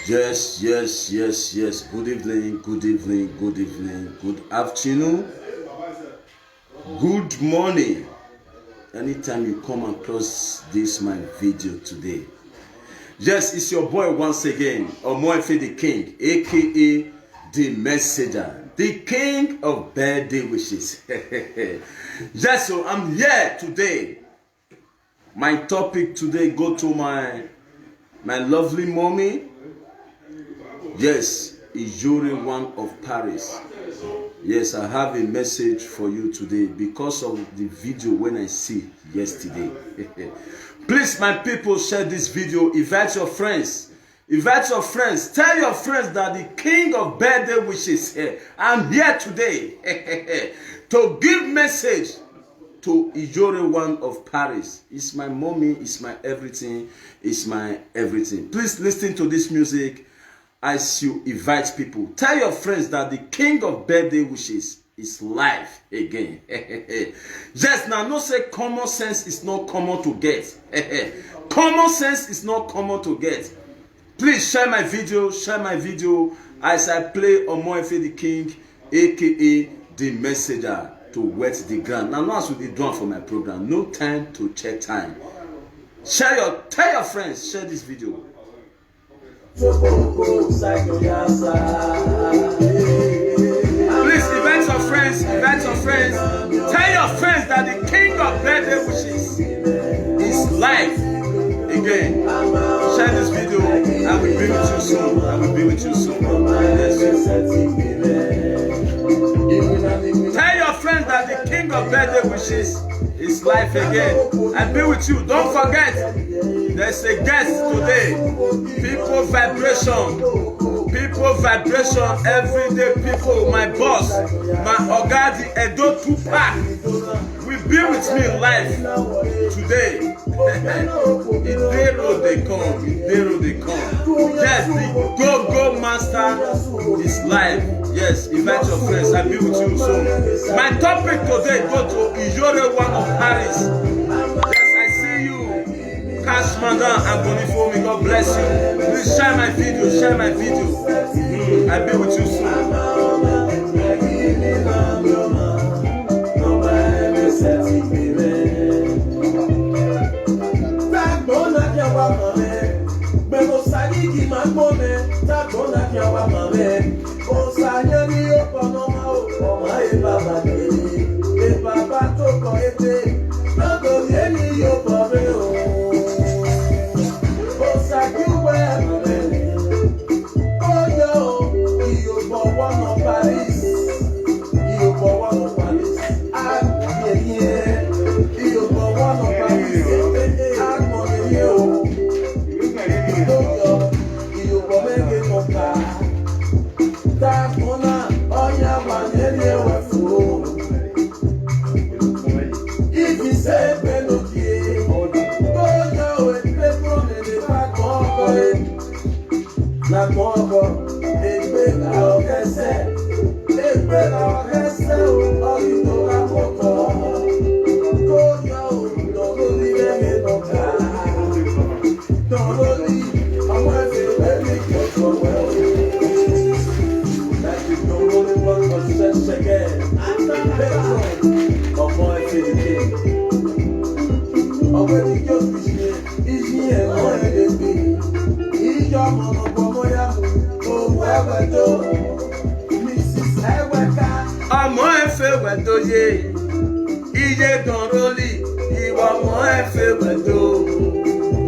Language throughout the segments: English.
Yes. Good evening, good afternoon, good morning. Anytime you come across this my video today. Yes, it's your boy once again, Omoefe the King, aka the Messenger, the King of Birthday Wishes. Yes, so I'm here today. My topic today go to my lovely mommy. Yes, Ijore one of Paris. Yes, I have a message for you today because of the video when I see yesterday. Please, my people, share this video. Invite your friends. Invite your friends. Tell your friends that the King of Birthday Wishes here. I'm here today to give message to Ijore one of Paris. It's my mommy, it's my everything, it's my everything. Please listen to this music as you invite people. Tell your friends that the King of Birthday Wishes is live again. Just now, no say common sense is not common to get. Common sense is not common to get. Please share my video as I play Omoefe the King, aka the Messenger, to wet the ground. Now, as we do for my program, no time to check time. Tell your friends, share this video. Please invite your friends. Tell your friends that the King of Birthday Wishes is live again. Share this video. I will be with you soon. Tell your friends that the King of Birthday Wishes is live again. I'll be with you. Don't forget, there's a guest today. People vibration, everyday people. My boss, my Ogadi Edo Tupac will be with me live today. Idero they come. Yes, the Go Master is live. Yes, invite your friends. I'll be with you soon. My topic today go to Ijore one of Paris. Yes, I see you. Cash Mandan and Bonifo, may God bless you. Please share my video. I'll be with you soon.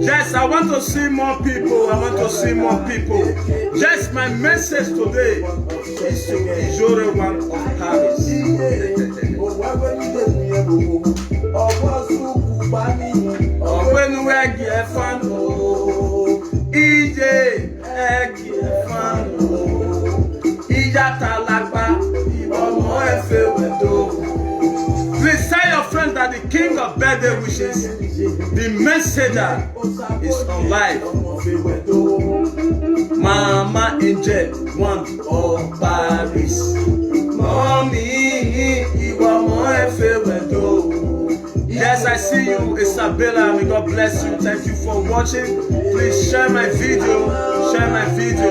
Yes, I want to see more people. Just my message today is to Ijore one of Paris. Please tell your friends that the King of Birthday Wishes, the Messenger, is on live. Mama Angel, one of Paris. Mommy, yes, I see you, Isabella. May God bless you. Thank you for watching. Please share my video. share my video.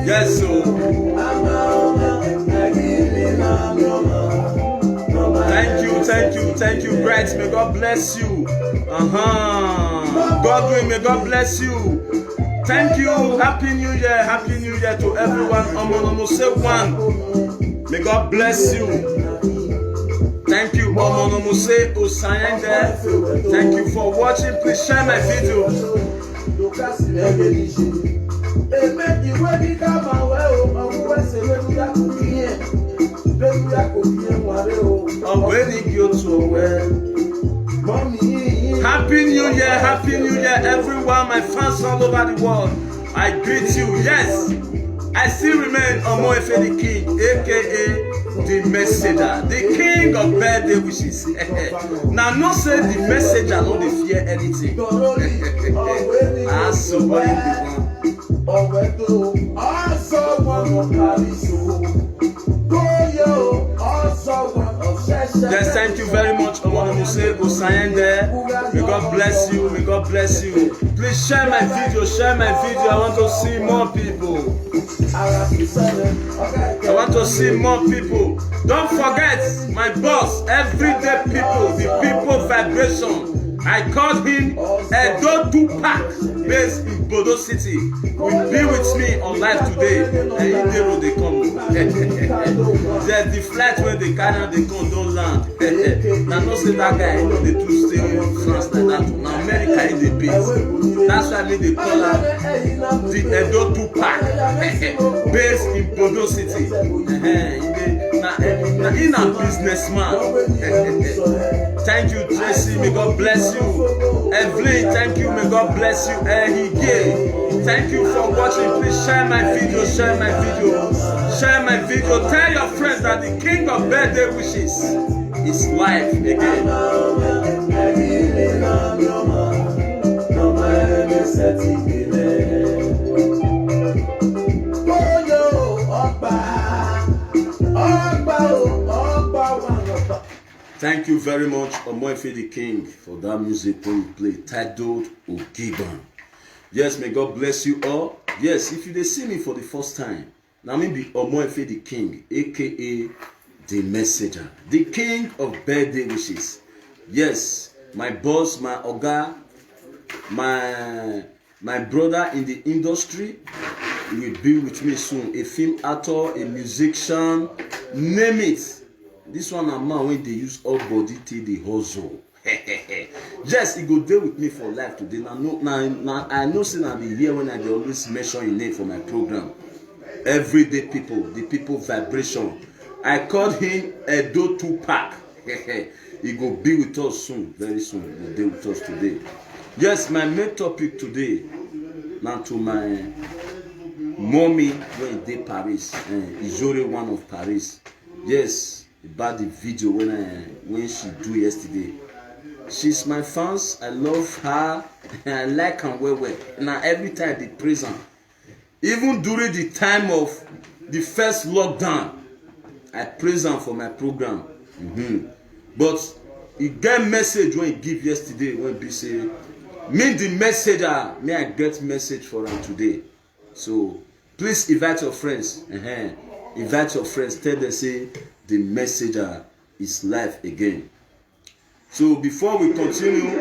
Yes, so. Thank you, Bright. May God bless you. Godwin, may God bless you. Thank you. Happy New Year to everyone. Omonomose 1. May God bless you. Thank you, Omonomose Osayende. Thank you for watching. Please share my video. Happy New Year, everyone, my fans all over the world. I greet you. Yes, I still remain Omoefe the King, aka the Messenger, the King of birthday wishes. Now, no say the Messenger, no they fear anything. So what yes, thank you very much, Omonomose Osayende. May God bless you. May God bless you. Please share my video. Share my video. I want to see more people. I want to see more people. Don't forget my boss, everyday people, the people vibration. I called him Edo Tupac, based in Bodo City. Will be with me on live today. And in the road they come. There's the flight where they carry they come, don't land. Now, not say that guy, you know, they do stay in France like that. Now, America in the base. That's why they call her the Edo Tupac, based in Bodo City. In a businessman. Thank you, Tracy. May God bless you. Evelyn, thank you. May God bless you. Ehige, thank you for watching. Please share my video. Share my video. Share my video. Tell your friends that the King of birthday wishes is live again. Thank you very much, Omoefe the King, for that music when you play titled Ogiban. Yes, may God bless you all. Yes, if you see me for the first time, now me be Omoefe the King, aka the Messenger, the King of birthday wishes. Yes, my boss, my oga, my brother in the industry will be with me soon. A film actor, a musician, name it. This one a man when they use all body till the hustle. Yes, he go there with me for life today. Now I know say I be here when I always mention your name for my program. Everyday people, the people vibration. I called him Edo Tupac. He go be with us soon, very soon. He go there with us today. Yes, my main topic today. Now to my mommy when they Paris, Ijore one of Paris. Yes. About the video when she do yesterday. She's my fans. I love her. I like her well. Now every time they praise her. Even during the time of the first lockdown, I praise her for my program. But he get message when he give yesterday when he say, me the messenger, may I get message for her today. So please invite your friends. Invite your friends. Tell them say the messenger is live again. So before we continue,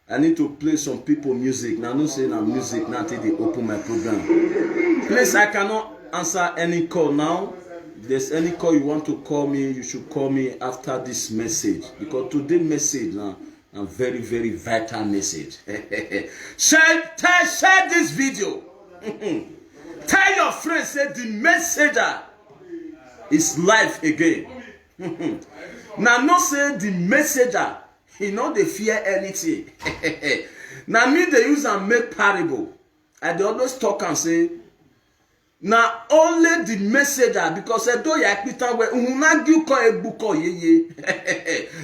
I need to play some people music. Now, no say now music, now till they open my program. Please, I cannot answer any call now. If there's any call you want to call me, you should call me after this message. Because today's message now, a very, very vital message. Share this video. Tell your friends, say the messenger is live again. Now, not say the messenger, he know they fear anything. Now, me they use and make parable. I they always talk and say, now only the messenger, because I do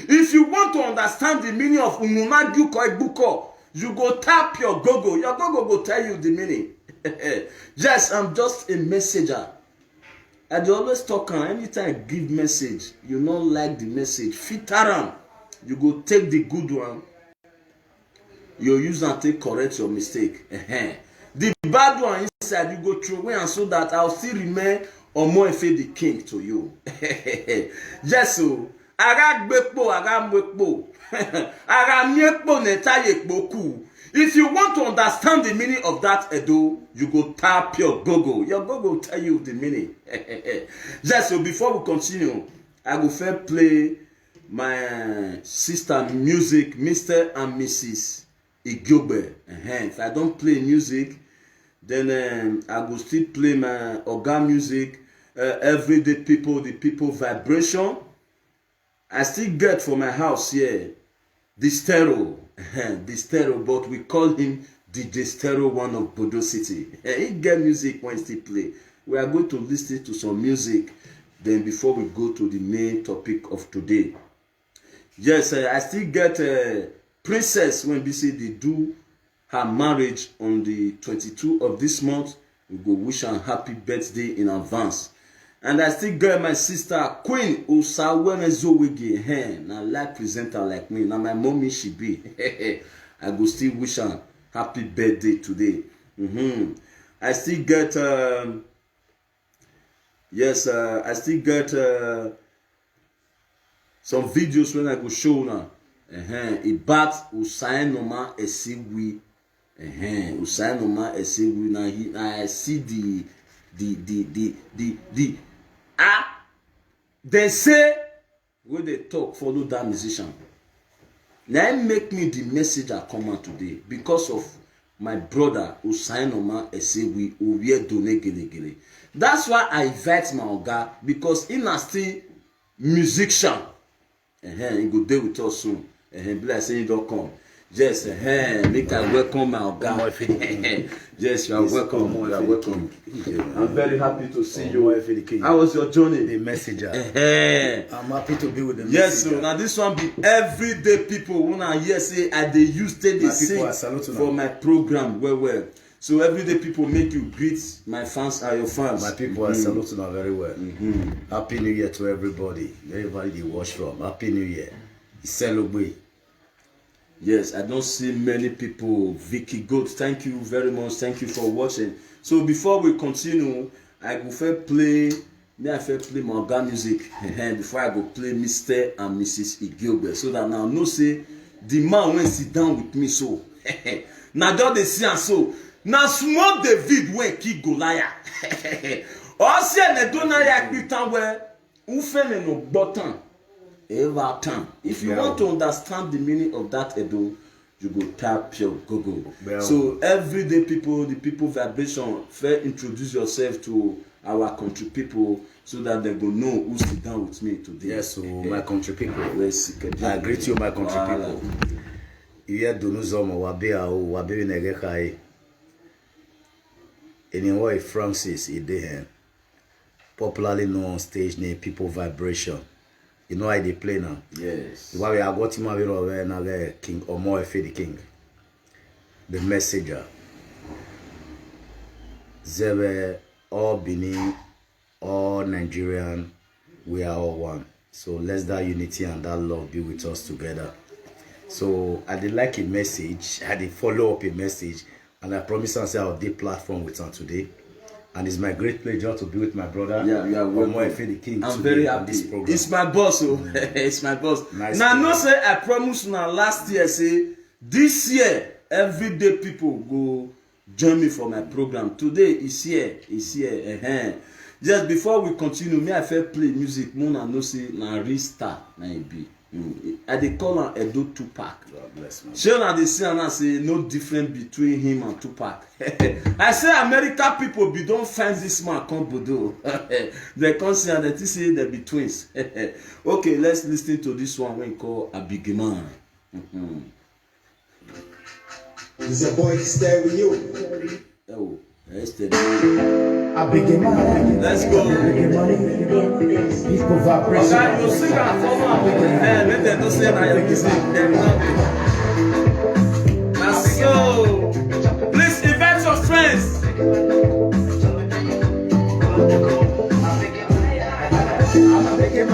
if you want to understand the meaning of you go tap your Google. Your Google will tell you the meaning. Yes, I'm just a messenger. I dey always talk am anytime I give message, you no like the message, filter am. You go take the good one, you use am take correct your mistake. The bad one inside, you go throw away, and so that I'll still remain Omoefe the king to you. Yes, so ara gbekpo, ara mwekpo, ara miekpo netaye kboku. If you want to understand the meaning of that Edo, you go tap your Google. Your Google will tell you the meaning. Yes, so before we continue, I will first play my sister music, Mr. and Mrs. Igiogbe. If I don't play music, then I will still play my Oga music, everyday people, the people vibration. I still get for my house here, the stereo, but we call him DJ Stereo One of Bodo City. He get music when he still play. We are going to listen to some music, then before we go to the main topic of today. Yes, I still get Princess when we say they do her marriage on the 22nd of this month. We go wish her happy birthday in advance. And I still get my sister Queen Osawemezowege. Now like presenter like me. Now my mommy she be. I go still wish her happy birthday today. I still get I still get some videos when I go show now. About Usain Noma Esiwi. Usain Noma Esiwi. Now I see they say when they talk, follow that musician. Now make me the message I come out today because of my brother Usain Noma Esiwi Uwie Done Gele. That's why I invite my Oga, because he na still musician. He go there with us soon. Be like saying don't come. Yes, make I welcome my Oga. Yes, you are welcome. You are welcome. I'm very happy to see you. How was your journey? The messenger. I'm happy to be with the messenger. Yes, so now this one be everyday people. When I hear say I dey use take the sing for my program. Well. So everyday people make you greet my fans are your fans. My people are saluting now very well. Happy New Year to everybody. Everybody they watch from. Happy New Year. Celebrate. Yes, I don't see many people. Vicky Goat, thank you very much. Thank you for watching. So before we continue, I go first play. May I first play my Oga music before I go play Mr. and Mrs. Igiogbe, so that now no say the man when sit down with me so. Now just they see and so. Now small David when kill Goliath. Or say ne do na yak bitan where ufene no button. Ever time. If you want to understand the meaning of that Edo, you go tap your Google. So everyday people, the people vibration, first introduce yourself to our country people so that they go know who sit down with me today. Yes, so my country people. I greet you, my country people. Here Donuzomo Wabea Wabe Negekai. Anyway, Francis Idehen, popularly known on stage name People Vibration. You know how they play now? Yes. Why we are got him over now King Omoefe the King. The messenger. Zebe, all Benin, all Nigerian, we are all one. So let's that unity and that love be with us together. So I did like a message, I did follow up a message, and I promise I say I'll do platform with her today. And it's my great pleasure to be with my brother. Yeah, we are welcome. The King. I'm very happy. This program. It's my boss, it's my boss. Nice now, no say I promise now last year say this year everyday people go join me for my program. Today is here. Just before we continue, may I first play music. Mona no say na restart na e be. I dey call am Edo Tupac. God bless me. Shey na dey see am now say no difference between him and Tupac. I say American people be don find this man come Bodo. They come see and they think say they be twins. Okay, let's listen to this one when called Abigiman. Is your boy Stereo? Oh, let's go. Let's go. People vibration. Okay, you sing and follow Abigiman. Let them know say na your music. Na so. Please invite your friends.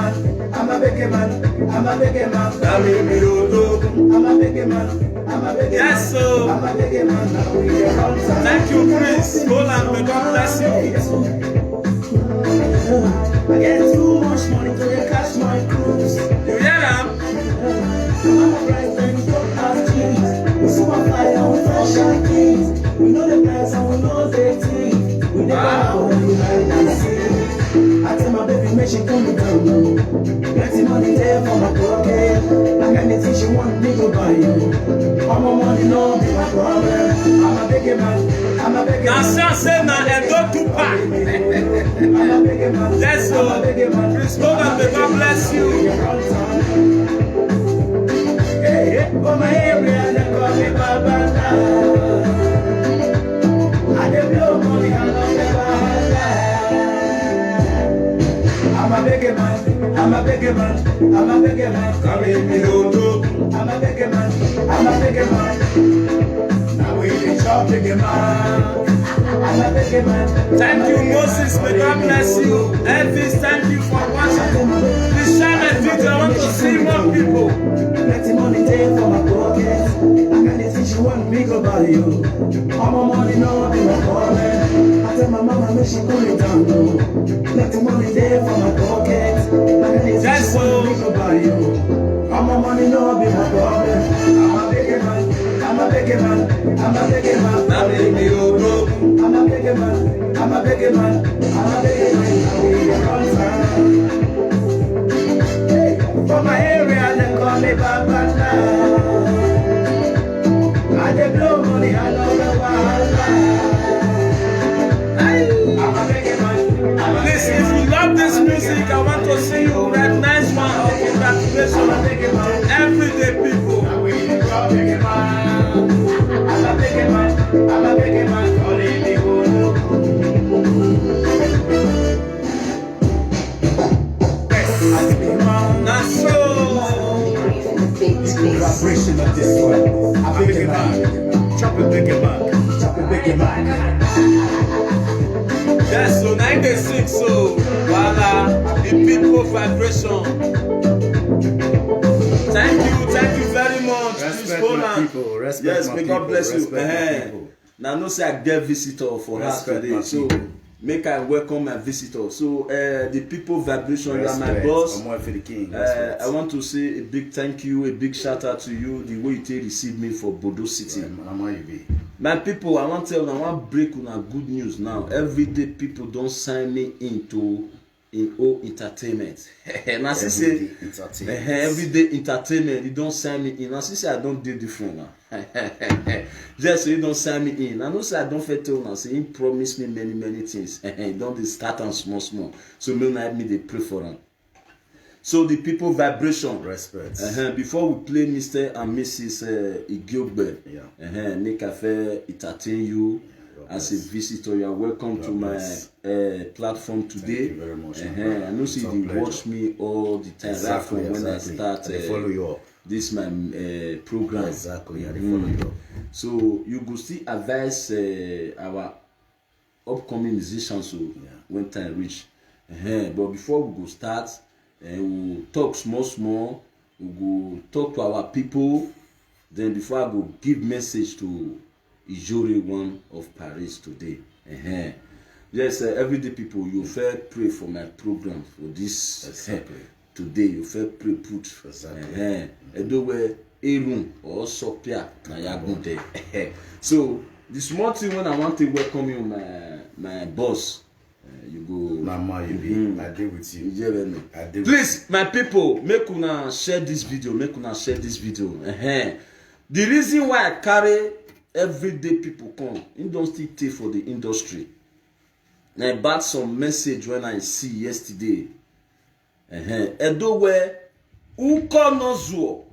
man, I'm a big man, I'm a big man. Carry me I'm a big man, I'm a big man. Yes, so. I'm a big man. Now we get on time. Thank you, Chris. Hold on, may God bless you. I get too much money to catch my cruise. You hear them? I'm a bright friend, don't have dreams. We super fly and we fresh and clean. We know the plans and we know the team. We never know when we hide and see. I tell my baby, make she come me down low. Plenty money there for my pocket. Like anything she want me to buy you. All my money no be my problem. I'm a big man. I'm a big man. Now, say now, and don't do back. I'm a big man. Yes, so. Chris Logan, may God bless you. Hey, for my area, they call me Baba now. I dey blow money, I love the I'm a big man, I'm a big man, I'm a big man. Carry me I'm a big man, I'm a big man. Now we dey chop big man. I'm a big man. Thank you, Moses. May God bless you. Elvis, thank you for watching. Please share my video. I want to see more people. Plenty money there for my pocket. Like anything she want me go buy you. All my money no be my problem. I tell my mama make she cool it down low. Plenty money there for my pocket. Like anything she want me go buy you. All my money no be my problem. I'm a big man. I'm a big man. I'm a big man. Now, baby, oh, bro. I'm a big man. I'm a big man. I'm a big man. We are on time. Hey, from my area, they call me Baba now. I dey blow money, I know the wild. I'm a big man. I'm a Please, big if man. you love this music, I want to see you recognize one of I'm a congratulations. big man. Everyday people. I'm a big man. I'm a big man. I'm a big man. Calling me good. I be man. Now, so. Vibration of this one. I'm big man. Chop a big man. Chop a big man. Yes, so 96, so voila, the people vibration. Thank you very much. Respect Chris my Poland. people. Respect Yes, my may God people. bless you. Respect my people. Now, no say I get visitor for us Respect today, my so people. make I welcome my visitor. So the people vibration, you are my Respect. boss. I'm one for the king. Respect. I want to say a big thank you, a big shout out to you, the way you take receive me for Bodo City. I'm how you be. My people, I want to tell you, I want break on good news now. Everyday people don't sign me into entertainment. And as I say, everyday entertainment, you don't sign me in. As I say, I don't do different now. Just so you don't sign me in. I know say I don't fit tell now. Say he promised me many things. He don't start and small. So me not me they pray for them. So the people vibration. Respect. Before we play Mr. and Mrs. Igiogbe, Yeah. make a fair entertain you Yeah, as a visitor. You are welcome to my platform today. Thank you very much. I know see you watch me all the time right from when I start. They follow you up. This my program. Exactly. They follow you up. So you go still advise our upcoming musicians so when time reach. But before we go start, we will talk small. We go talk to our people. Then before I go give message to Ijore one of Paris today. Yes, everyday people, you fair pray for my program for this today. You fair pray put Edowe Erun or Sopia na Yagunde. So the small thing when I want to welcome you, my boss. You go. Mama, you be. I deal with you. I deal Please, my people, make una share this video. The reason why I carry everyday people come, you don't still take for the industry. I bought some message when I see yesterday. Edo where uko nozuo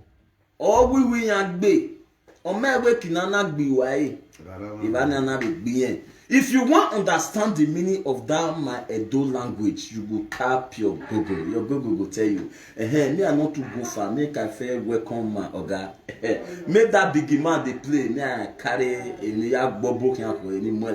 or we yagbe or my way kinana gbi wae. Ibanana be. If you want to understand the meaning of that my Edo language, you go tap your Google. Your Google will tell you. Me I not to go far. Make I fair welcome my oga. Make that big man they play. Me I carry any bobo any more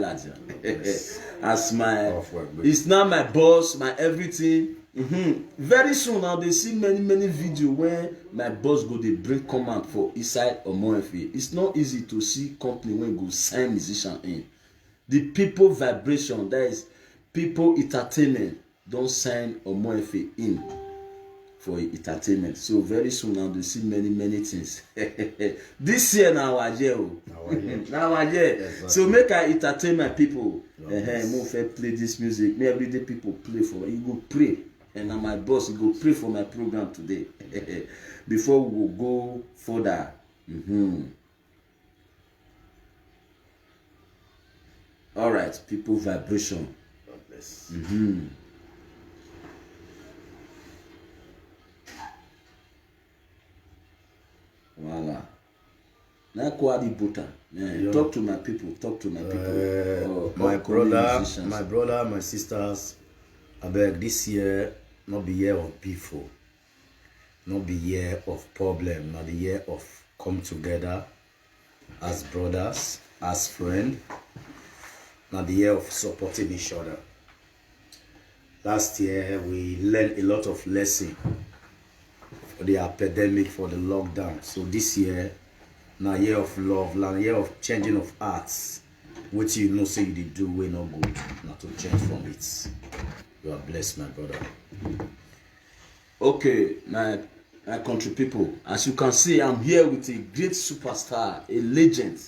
as my, it's not my boss, my everything. Very soon now they see many video where my boss go dey bring command for inside Omoefe. It's not easy to see company when go sign musician in. The people vibration, that is people entertainment, don sign Omoefe in for entertainment. So very soon now they see many things. This year now our year, now our year. Exactly. So make I entertain my people. Mo fit play this music. Me everyday people play for. You go pray. And now my boss, he go pray for my program today. Before we will go further. All right, people vibration. God bless. Voila. Now quality butter. Talk to my people. Talk to my people. My brother, my sisters. I beg this year. Not be year of beef, not be year of problem, not the year of come together as brothers, as friends, not the year of supporting each other. Last year we learned a lot of lessons for the epidemic, for the lockdown. So this year, now year of love, now year of changing of hearts. What you know say you did do way not good, not to change from it. You are blessed, my brother. Okay, my country people. As you can see, I'm here with a great superstar, a legend.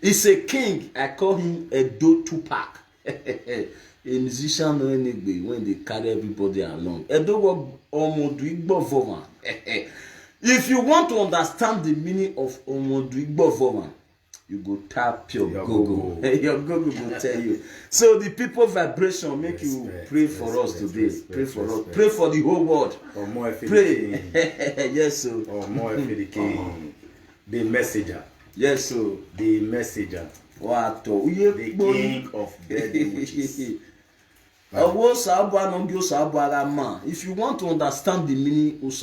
He's a king. I call him Edo Tupac. A musician when they carry everybody along. Edo Omoduigbo Voman. If you want to understand the meaning of Omoduigbo Voman, you go tap your Google. Your Google will tell you. So the people vibration make you pray for us today. Pray for us. Pray for the whole world. Pray. Yes, so. The king. The messenger. Yes, so. The messenger. What? The king of deadly witches. If you want to understand the meaning of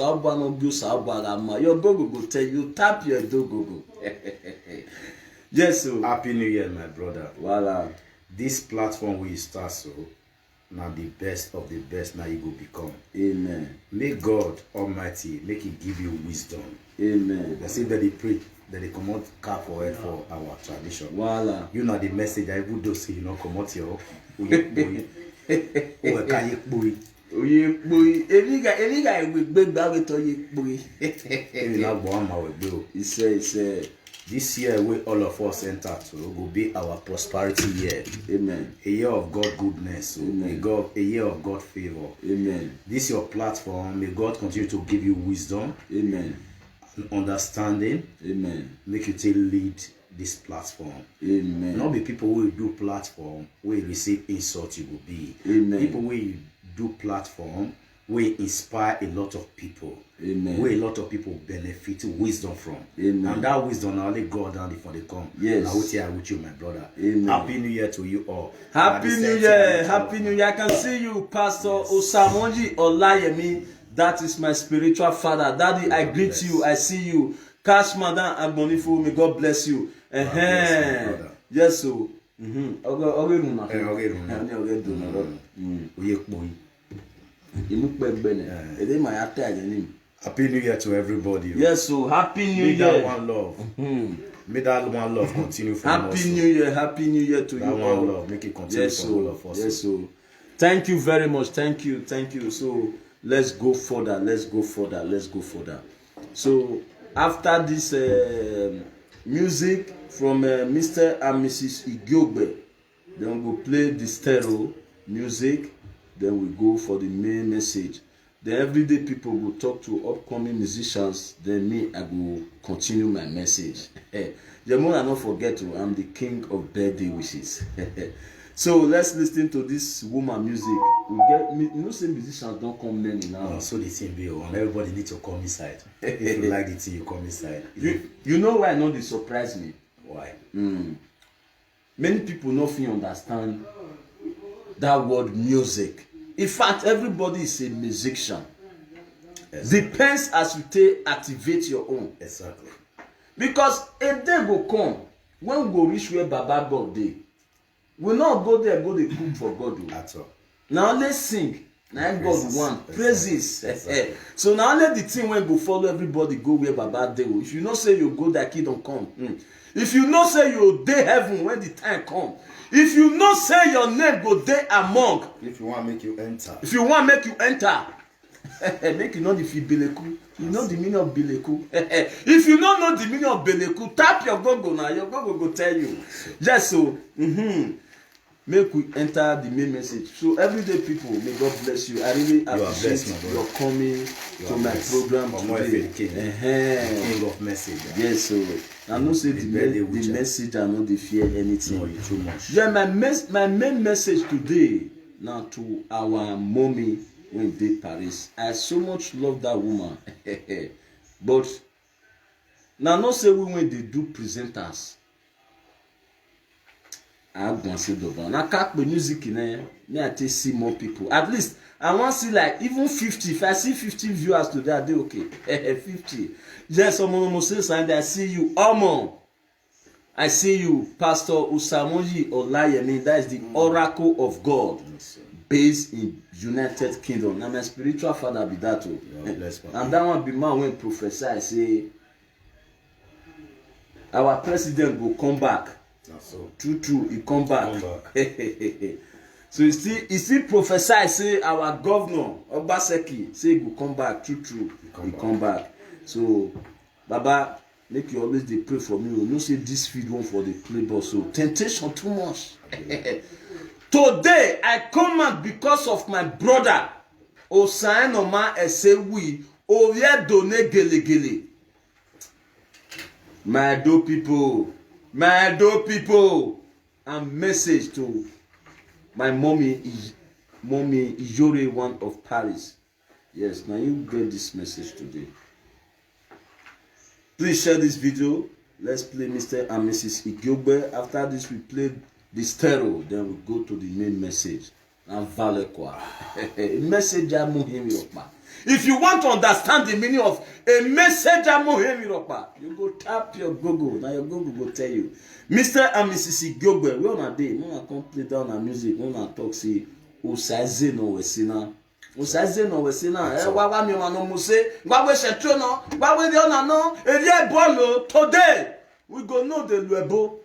your Google will tell you. Tap your Google. Yes, so. Happy New Year, my brother. Voila. This platform we start so now the best of the best now you go become. Amen. May God Almighty make He give you wisdom. Amen. They say that they pray that they come out cap for head for our tradition. Voila. You know the message. I would do say you know come out here. This year we all of us enter to will be our prosperity year. Amen. A year of God goodness. Amen. A year of God favor. Amen. This your platform. May God continue to give you wisdom. Amen. And understanding. Amen. Make you take lead this platform. Amen. Not be people who do platform where receive insult you will be. Amen. People who do platform where inspire a lot of people. Amen. Where a lot of people benefit wisdom from. Amen. And that wisdom now only God down before they come. Yes. Now with here with you, my brother. Amen. Happy New Year to you all. Happy New Year. Happy New Year. I can see you, Pastor Osamonji Olayemi. That is my spiritual father. Daddy, I greet you. I see you. Cash Madam Agbonifu, may God bless you. Yes, so. Happy New Year to everybody. Yes, so happy New Year. May that one love. May that one love continue for us. Happy New Year. Happy New Year to that you one all. Love. Make it continue for all of us. Yes, so. Thank you very much. Thank you. Thank you. So let's go further. Let's go further. Let's go further. So after this music from Mr. and Mrs. Igyobe, then we'll play the stereo music. Then we go for the main message. The everyday people will talk to upcoming musicians. Then me, I will continue my message. The more I don't forget, I'm the king of birthday wishes. So let's listen to this woman music. We get, you know, say musicians don't come many now. No, so the thing be, everybody need to come inside. If you like the thing, you come inside. You know why not they surprise me? Why? Many people don't feel understand that word music. In fact, everybody is a musician. Exactly. Depends as you take activate your own. Exactly. Because a day will come when we go reach where Baba God dey. We not go there go dey cook for God. At all. Now let's sing. Now God want praises. So now only the thing when go follow everybody go where Baba dey. If you know say you go, that kid don't come. If you know say you dey heaven when the time come. If you know say your name go dey among. If you want make you enter. If you want make you enter. Make you know the beleku. You know the meaning of beleku. If you don't know the meaning of beleku, tap your Google now. Your Google go tell you. Yes, so make we enter the main message. So everyday people, may God bless you. I really appreciate your coming to my program today. King of message. Yes, so I know say the message I know they fear anything. No, too much. Yeah, my main message today now to our mommy when they Paris. I so much love that woman. But now not say we when they do presenters. I don't see the one. I can't be music in there. Me I take see more people. At least I want to see like even 50. If I see 50 viewers today, I do okay. 50. Yes, someone must say something. I see you, Omo. I see you, Pastor Usamoji Olayemi. That is the oracle of God, based in United Kingdom. Now my spiritual father be that too. And that one be man when professor I say our president will come back. So True, he come back. So he still prophesy say our governor Obaseki say he go come back. True, he come back. So Baba, make you always dey pray for me. You know say this feed one for the play ball. So temptation too much. Today I come out because of my brother Osaenoma Esewi Oye Done Gele. My do people, and message to my mommy Ijore one of Paris. Yes, now you get this message today. Please share this video. Let's play Mr. and Mrs. Igyobe. After this, we play the stereo. Then we go to the main message. And vale kwa. Message amuhim yokpa. If you want to understand the meaning of a message amuhim yokpa, you go tap your Google. Now your Google will tell you. Mr. and Mrs. Igyobe, we on a day. We want to play down our music. We want to talk say Osaze no wesina. Osaze no wesina. Wa mi wa no muse. Wa we shetro no. Wa we dey on no. Eri bolo today. We go know the luebo.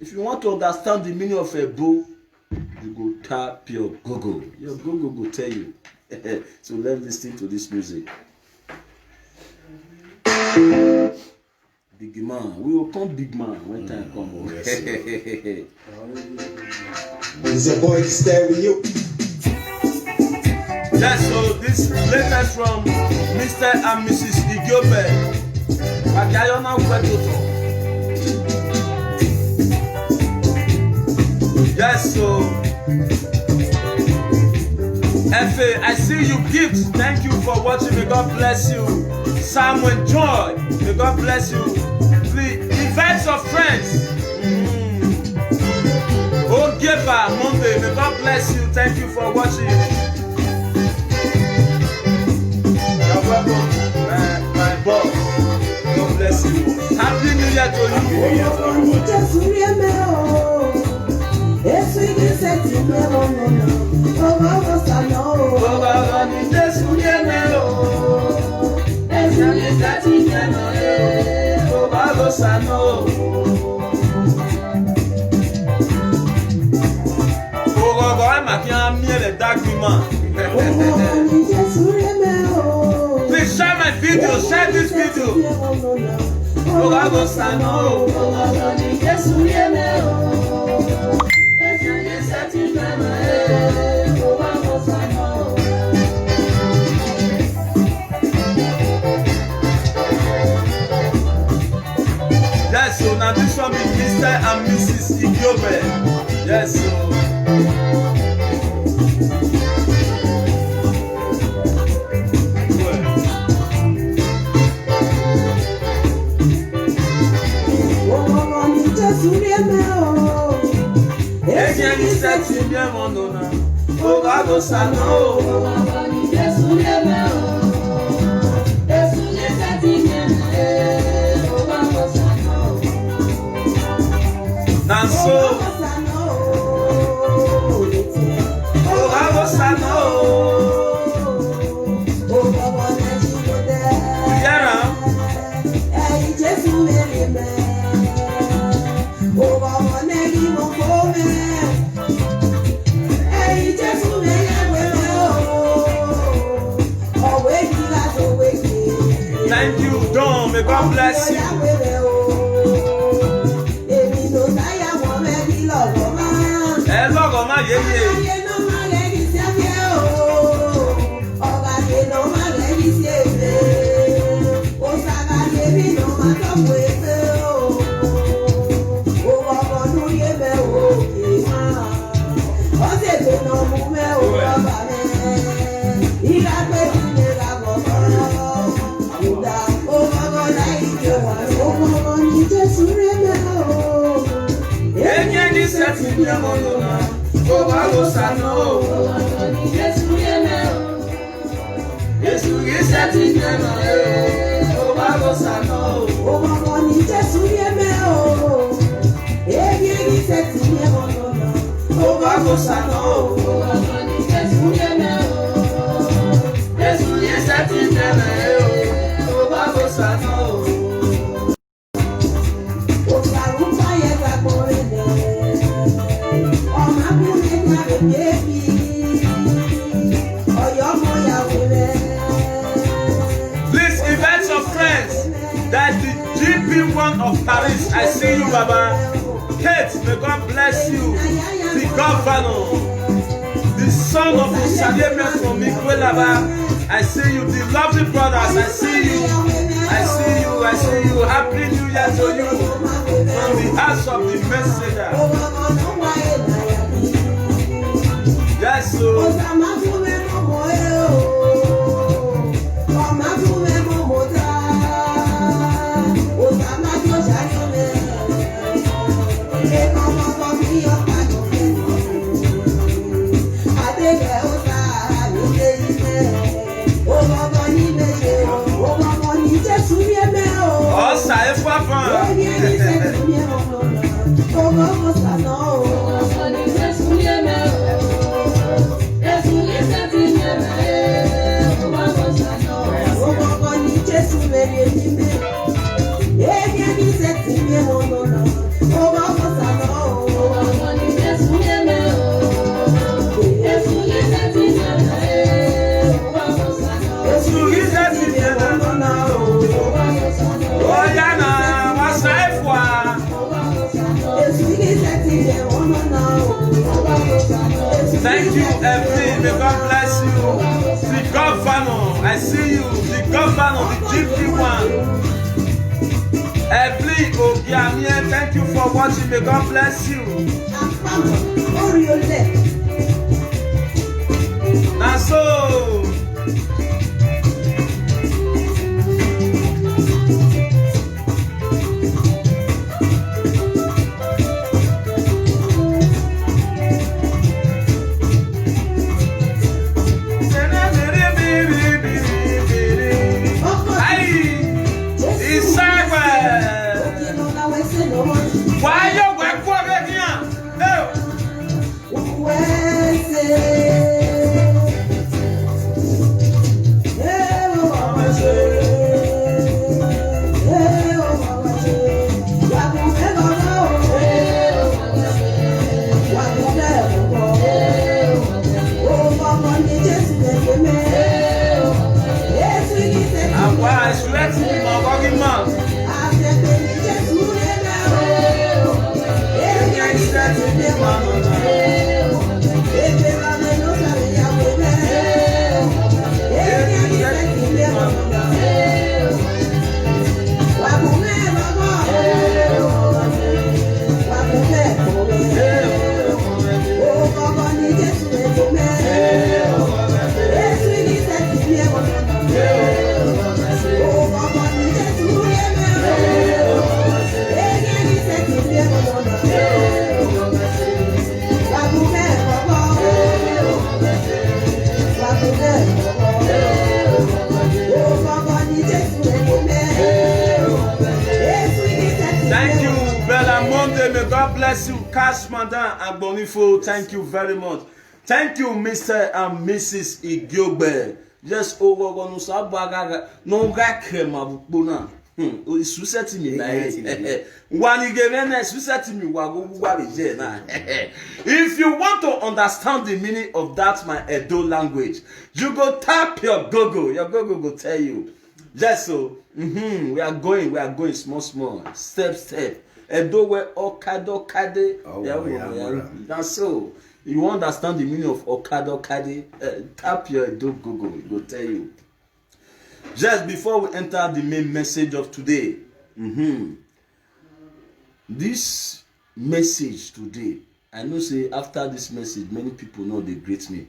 If you want to understand the meaning of a bow, you go tap your Google. Your Google will tell you. So let's listen to this music. Big man. We will come big man when time come. Is your boy Stereo? Yes, so this latest from Mr. and Mrs. Igyobe. Agayona Wedoto. Yes, so Efe, I see you gifts. Thank you for watching. May God bless you. Samuel Joy, may God bless you. Please invite your friends. Ogeba Monday, may God bless you. Thank you for watching. You're welcome, my boss. God bless you. Happy New Year to you. Please share my video, share this video. Yes, so now this one is Mr. and Mrs. Igyobe. Yes, so. Nanso, May God bless you. Please invite some friends. That's the GP1 of Paris. I see you, Baba. Kate, may God bless you. The governor, the son of Usademe from Mikwelaba. I see you, the lovely brothers. I see you. I see you. I see you. Happy New Year to you. From the house of the messenger. Yes, so. Thank you, Evelyn. May God bless you. The governor, I see you. The governor, the GP1. Evelyn Obiamie, thank you for watching. May God bless you. Now so. God bless you, Cash Mandan and Bonifo. Thank you very much. Thank you, Mr. and Mrs. Igyobe. Just over no sabaga no gakrema buna. Isu seti mi na wani gevene isu seti mi wago je na. If you want to understand the meaning of that my Edo language, you go tap your Google. Your Google will tell you. Just so, we are going small, step. Edo we okado kade. That's so. You understand the meaning of okado kade? Tap your Edo Google, it will tell you. Just before we enter the main message of today, this message today, I know say after this message, many people know they greet me.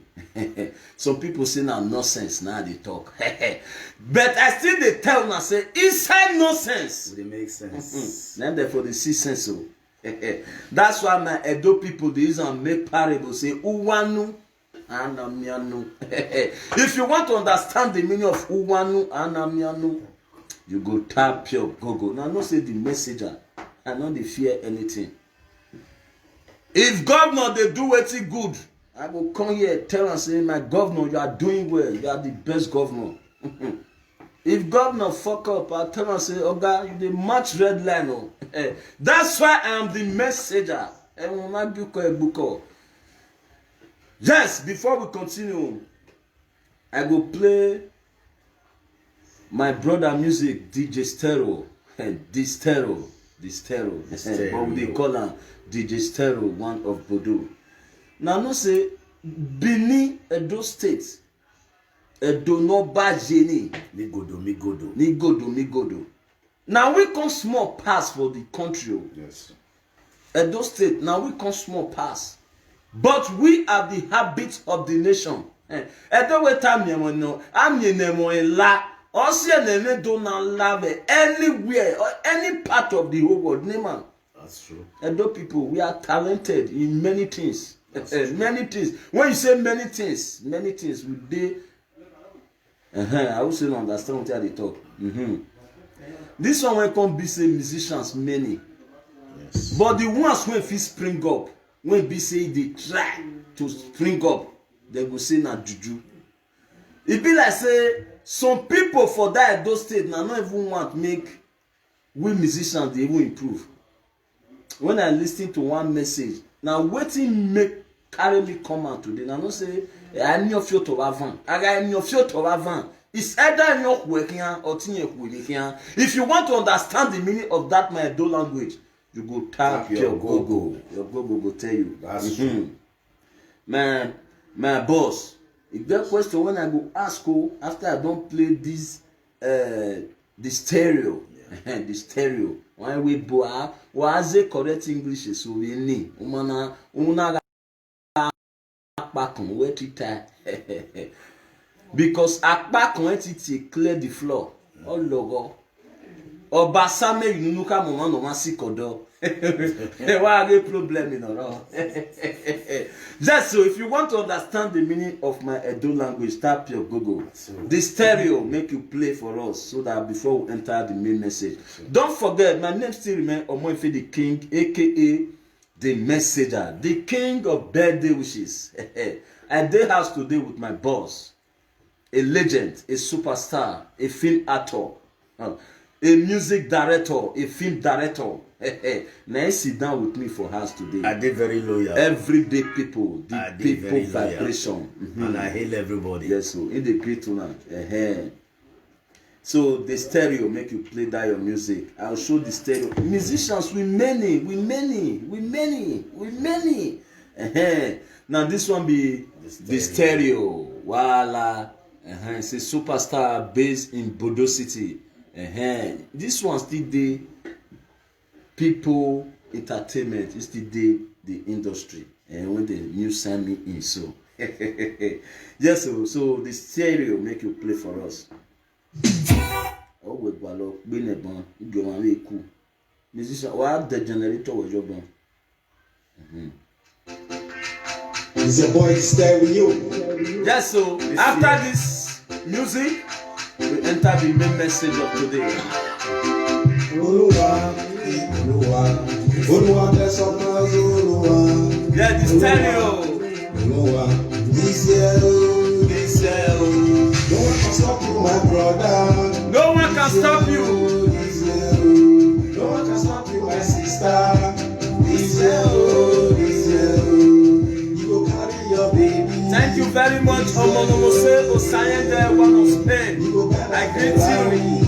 Some people say now nonsense, now they talk. But I still they tell me, say, inside nonsense. They make sense. Then therefore they see sense. So. That's why my Edo people, they use and make parable, say, Uwanu anamianu. If you want to understand the meaning of Uwanu anamianu, you go tap your Google. Now, no say the messenger, I know they fear anything. If governor they do wetin good, I will come here tell and say, my governor, you are doing well. You are the best governor. If governor fuck up, I tell and say, Oga, you dey match red line. Oh. That's why I am the messenger. Yes, before we continue, I go play my brother music, DJ Stereo. Distero. But they call him DJ Stereo, one of Bodo. Now, no say, Benin, Edo State, Edo no bajeni. Migodo. Now, we come small pass for the country. Yes. Edo State, now we come small pass. But we are the habits of the nation. Edo we time no, I'm la. Also, do not love anywhere or any part of the whole world. Name. That's true. Edo people, we are talented in many things. Many things. When you say many things, we dey. I also don't understand what they talk. This one when come be say musicians many. Yes. But the ones when fit spring up, when be say they try to spring up, they go say na juju. It be like say some people for that Edo State now not even want make we musicians they even improve. When I listen to one message, now waiting make carry me come out today. Now no say I need of you to avant. I got of you to avant. It's either you're working or here. If you want to understand the meaning of that my Edo language, you go tap your Google. Your Google will tell you. That's true. My boss. If that question when I go ask you after I don't play this the stereo. The stereo. When we boa was a correct English so we need. Umana akpakun where to tie. Because akpakun went it clear the floor. All logo. Obasame yunuka mama no masi kodo. Why are the problem in all? Just so if you want to understand the meaning of my Edo language, tap your Google. The stereo make you play for us so that before we enter the main message. Don't forget, my name still remains Omoife the King, aka the Messenger, the King of birthday wishes. I dey house today with my boss, a legend, a superstar, a film actor, a music director, a film director. Now sit down with me for house today. I did very loyal. Everyday people, the people vibration. And I hail everybody. Yes, so in the great one. So the stereo make you play that your music. I'll show the stereo. Musicians, we many. Now this one be the stereo. Voila. It's a superstar based in Bodo City. This one still the people entertainment. It's still the industry. And when the news send me in, so yes, so the stereo make you play for us. Oh, we go been a band. You go and cool. Musician, what the generator was your band? Is your boy Stereo? Yes, so after this music, we enter the main message of today. Yeah, the stereo. This year, no one can stop you, my brother. No one can stop you. No one can stop you, my sister. This year, you go carry your baby. Thank you very much, Omonomose Osayende, one of Spain. I greet you.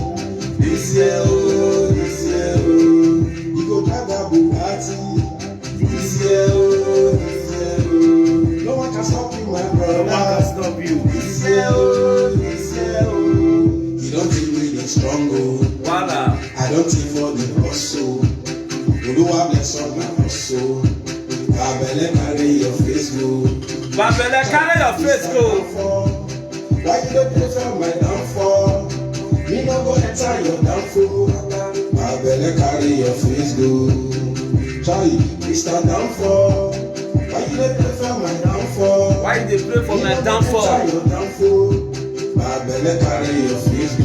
strong, oh. Voila. I don't think for the hustle. Oluwa bless all my hustle. Babele carry your face go. Babele carry your face go. Why you don't pray for my downfall? Me no go enter your downfall. Babele carry your face go. Try Mr. Downfall. Why you don't pray for my downfall? Why you dey pray for my downfall? Babele carry your face go.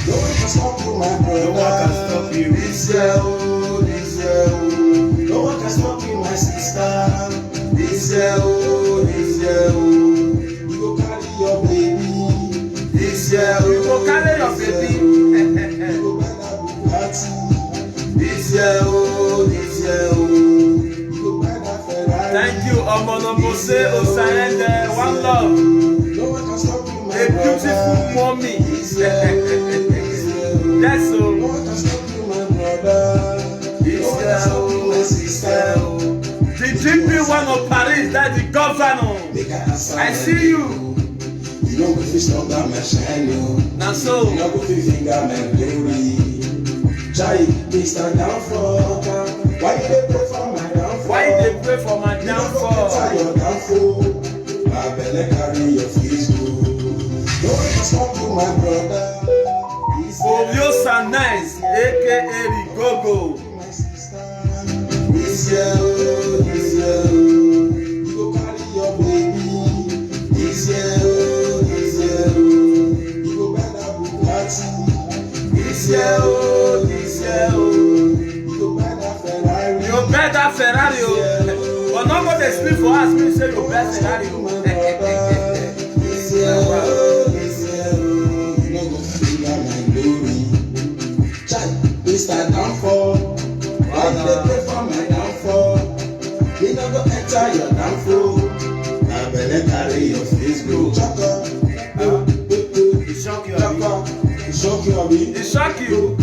No one can stop you, my brother. No one can stop you. This year, oh, this year, oh. No one can stop you, my sister. This year, oh, this year, oh. You go carry your baby. This year, oh. You go carry your baby. You go buy that Bugatti. This year, oh, this year, oh. You go buy that Ferrari. Thank you, Omonomose Osayende. One love. No one can stop you, my A beautiful mommy. That's No so. one can stop you, my brother. This No one can stop you, my sister. The GP1 of Paris, that's the governor. Make I I see you. You know go fit stop that my shine, yo. Now so. You know go fit finger my glory. Try Mr. Downfall. Why you dey pray for my downfall? Why you dey pray for my You no go downfall? enter your downfall. Babele carry your face go. No one can stop you, my brother. Obio Sanais, aka Rigogo. My sister. This year, oh, this year, oh. You go carry your baby. This year, oh, this year, oh. You go buy that Bugatti. This year, oh, this year, oh. You go buy that Ferrari. You bet that Ferrari, oh. But no go dey sleep for us, me say you bet Ferrari, oh. This year, oh, this year, oh. You no go finger my glory. Chai, Mr. Downfall. Why you dey pray for my downfall? Me no go enter your downfall. Babele carry your face go. Chaka, It shock you, abi? Chaka, it shock you, abi? It shock you.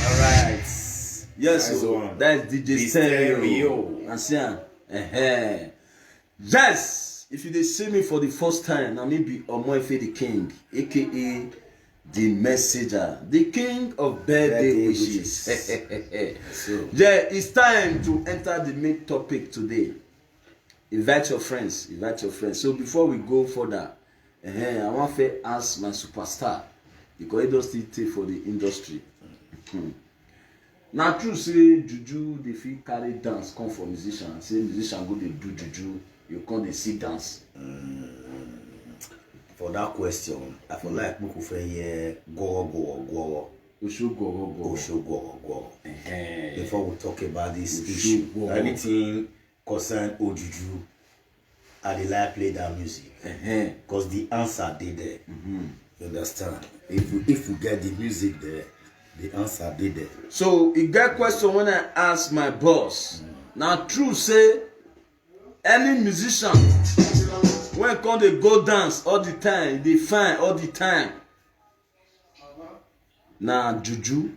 Alright. Yes, Nice oh, one. that's DJ Stereo. Stereo. Ancien. Yes, if you dey see me for the first time, na me be Omoefe the King, aka the Messenger, the King of Birthday Wishes. So, Yeah, it's time to enter the main topic today. Invite your friends. Invite your friends. So before we go further, I want to ask my superstar because he does still take for the industry. Now true say juju dey fit carry dance come for musician. Say musician go dey do juju, you come dey see dance. for that question, I feel like we could say go. Oshogo. Before we talk about this Oshogo. issue, anything concern Ojuju, I dey like play that music because the answer dey there. You understand? If we get the music there, the answer dey there. So e get question when I ask my boss. Now true say any musician when come dey go dance all the time, dey fine all the time. Na juju.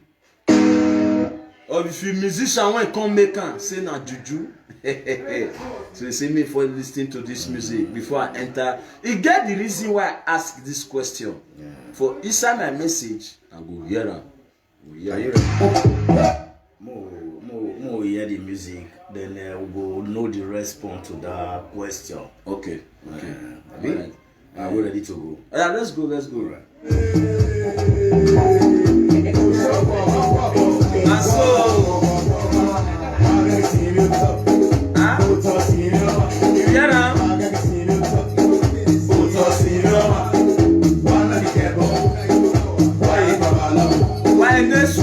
Or if you musician when come make am say na juju. So you see me for listening to this music before I enter. E get the reason why I ask this question. For inside my message, I go hear am. Are you ready? More hear the music, then we go know the response to that question. Okay. Alright. Are we ready to go? Yeah, let's go. And so, you hear am? Why next?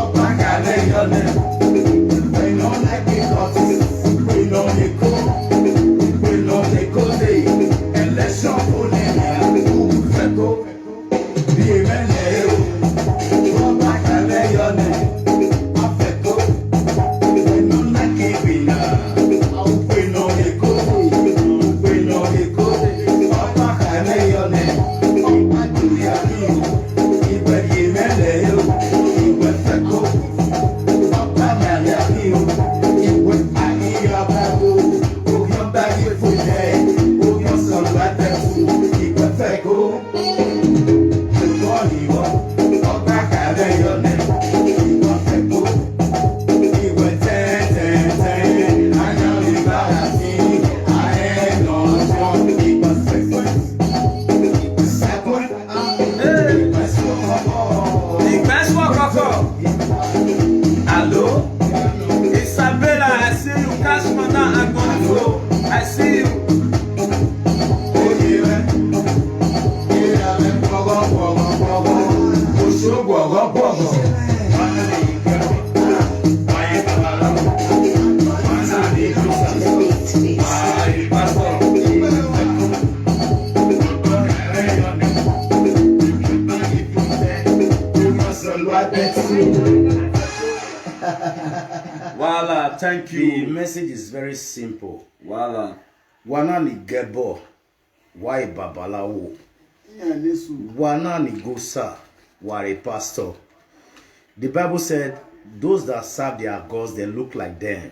Ọba kalẹ̀ yọlẹ̀. We no like because we no dey go. We no dey go dey. Election only who fẹ́ go. Bí emẹ́lẹ̀ o. Ọba kalẹ̀ yọlẹ̀. A fẹ́ go. We no like it we na. We no dey go. We no dey go. Ọba kalẹ̀ yọlẹ̀. Ọba jùlẹ̀ àbí o. Ìwé emẹ́lẹ̀ o. Ìwé fẹ́ go. Ọba kalẹ̀ àbí o. Ìwé àyíyá o. Oyún bá yí fún yẹ. Oyún sọ̀rọ̀ àtẹ̀kù. Ìwé fẹ́ go. Ṣùgbọ́n ìwọ ọba kalẹ̀ yọlẹ̀. Ìwé fẹ́ go. Ìwé tẹ́tẹ́tẹ́. Ayọ̀ ìbára sí. Ayé lọ́jọ́. Ìwé fẹ́ go. Hello? Isabella, I see you. Cash Madam Agbonifo, I see you. Voila, thank The you. message is very simple. Voila. Wana ni gebo, why babalawo. Wana ni gosa, ware pastor. The Bible said, those that serve their gods, they look like them.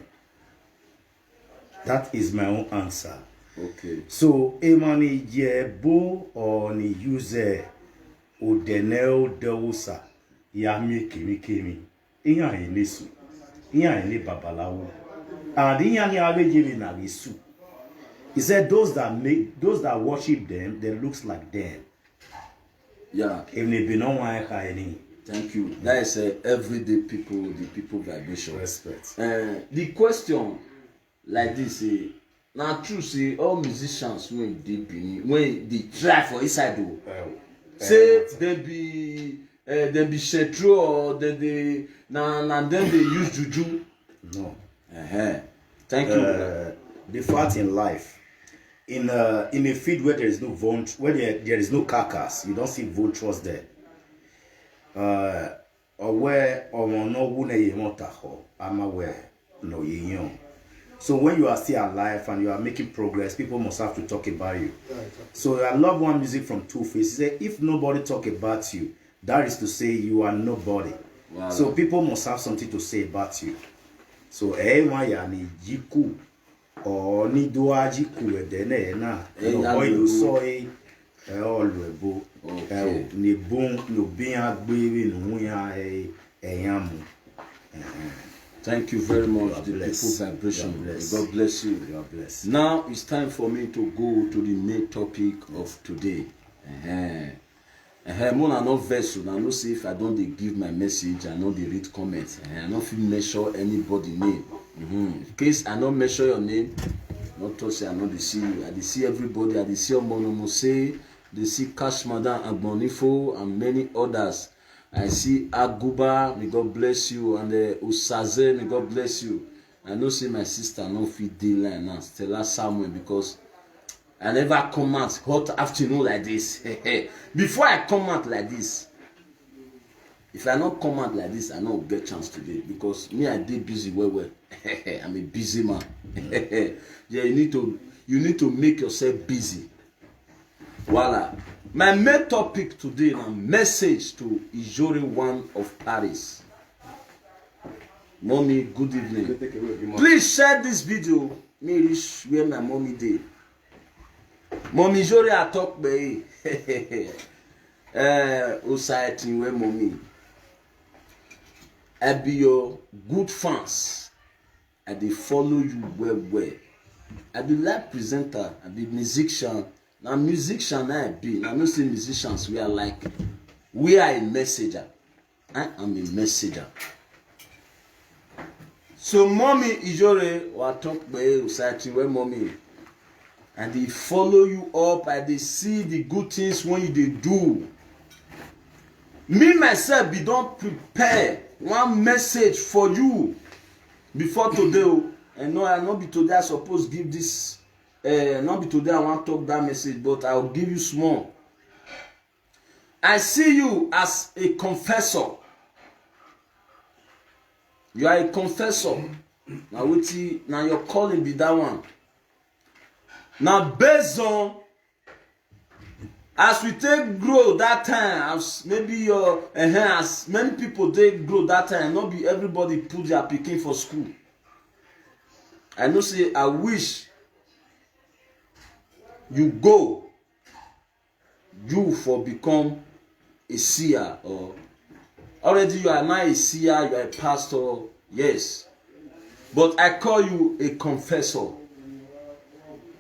That is my own answer. Okay. So, emani jebo or ni use odeneo deusa ya kemi. Iya enisu. Iya eni babalawo. And iya ni alejiri na lisu. He said those that worship them, they looks like them. Yeah. If they be no one any Thank you. That is everyday people, the people vibration. respect. The question like this, now true say all musicians when they try for inside though. Say they be shetro or they then they use juju. No. Thank you. The fact in life, in a field where there is no where there is no carcass, you don't see vultures there. Or where or no wune yemotaho, I'm aware no young. So when you are still alive and you are making progress, people must have to talk about you. So I love one music from Two Face. He said, if nobody talk about you, that is to say you are nobody. Wow. So people must have something to say about you. So ya ni jiku or ni doa jiku edene na no you saw oluebo ni bon no bin agbe no ya eyamu. Thank you very much, the bless. people vibration. God bless. God bless you. You are blessed. Now it's time for me to go to the main topic of today. Mona no vessel. I know see if I don't dey give my message, I know they read comments. I don't feel measure anybody name. In case I don't measure your name, not to say I know they see you. I dey see everybody. I dey see Omonomose, they see Cash Madam Agbonifo and many others. I see Aguba, may God bless you, and Usaze, may God bless you. I know see my sister no fit dey line now, Stella Samuel, because I never come out hot afternoon like this. Before I come out like this, if I not come out like this, I no get chance today because me I dey busy well. I'm a busy man. Yeah, you need to make yourself busy. Voila. My main topic today is a message to Ijori One of Paris. Mommy, good evening. Please share this video. Me reach where my mommy did. Mommy Ijori I talk by Osayati where mommy. I be your good fans. I dey follow you well. I be like presenter. I be musician. Now musician I be. Now no say musicians we are like. We are a messenger. I am a messenger. So mommy Ijori wa talk by Osayati where mommy. And they follow you up and they see the good things when you they do. Me myself be don't prepare one message for you before today. And no, I not be today I suppose give this. Not be today I want to talk that message, but I'll give you small. I see you as a confessor. You are a confessor. Now your calling be that one. Now based on as we take grow that time, as maybe your as many people take grow that time, not be everybody put their pikin for school. I know say I wish you go, you for become a seer, or already you are not a seer, you are a pastor, yes. But I call you a confessor.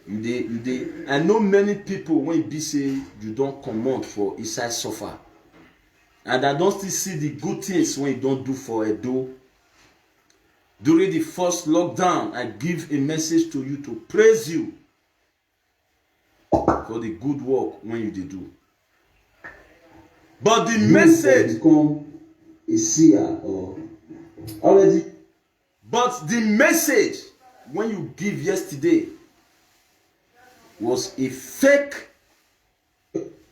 You dey. I know many people when be say you don't command for inside suffer. And I don't still see the good things when you don't do for Edo. During the first lockdown, I give a message to you to praise you for the good work when you did do. But the message become a seer or already. But the message when you give yesterday was a fake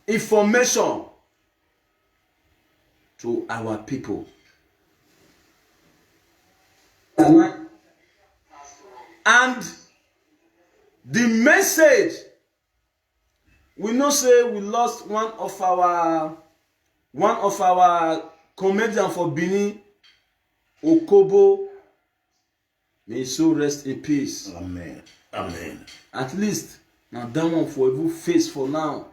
information to our people. And the message, we know say we lost one of our comedian for Benin, Okobo. May his soul rest in peace. Amen. Amen. At least now that one for evil face for now.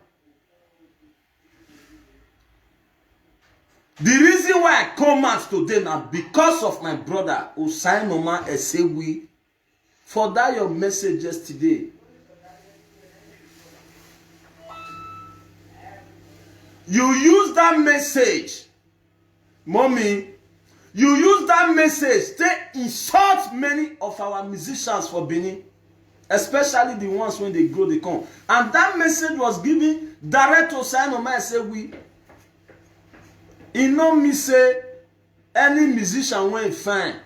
The reason why I come out today now because of my brother Osai Noma Esewi for that your message yesterday. You use that message, mommy. You use that message to insult many of our musicians for Benin, especially the ones when they grow they come. And that message was given direct to Osai Noma Esewi. He no me say any musician when fine.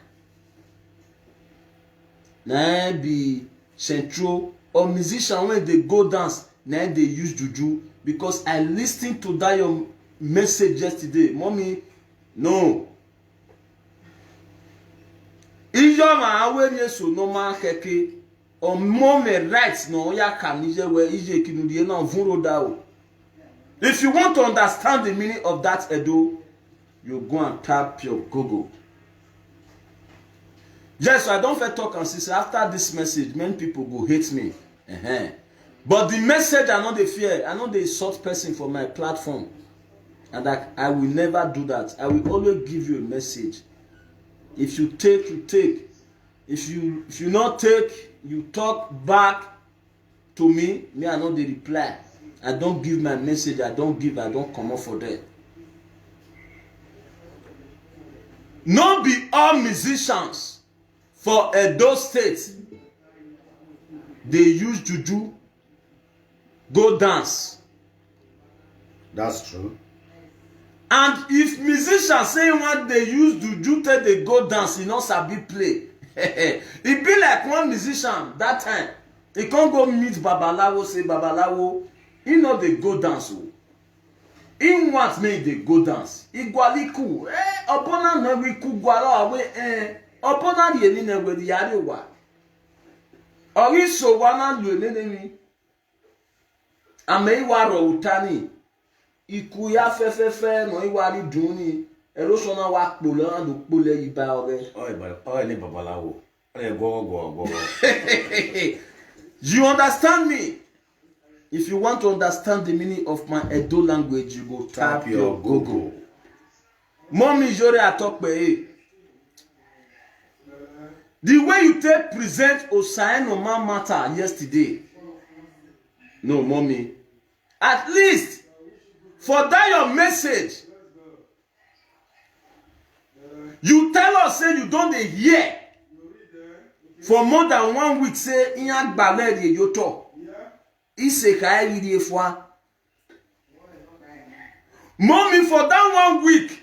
Na be central or musician when they go dance, na they use juju. Because I listened to that your message yesterday. Mommy, no. Iyo ma awe ni so no ma keke. O mommy right no ya kanije we ije kinudie na vuro da o. If you want to understand the meaning of that Edo, you go and tap your Google. Yes, so I don't fit talk and say after this message, many people go hate me. But the message I know they fear, I know they insult person for my platform. And I will never do that. I will always give you a message. If you take, you take. If you not take, you talk back to me. Me, I know they reply. I don't give my message. I don't come up for that. No be all musicians for Edo State. They use juju. Go dance. That's true. And if musicians say what they use juju till they go dance, e no sabi play. It be like one musician that time. He can't go meet Babalawo, say Babalawo, he no dey go dance. He want me dey go dance. Igwaliku, opona na we ku gwala awe opona ye ni na we di yare wa. Ori so wa na lu enemi. Ame iwaro utani iku ya fefefe no iwari duni eroso na wa polo and pole iba ore Ni babalawo. Go. You understand me? If you want to understand the meaning of my Edo language, you go tap your Google. Mommy jore atokpe. The way you take present Osai Noma matter yesterday. No, mommy. At least for that your message, you tell us say you don't hear for more than 1 week. Say in ballet you talk. Ise kai video fwa. Mommy, for that 1 week,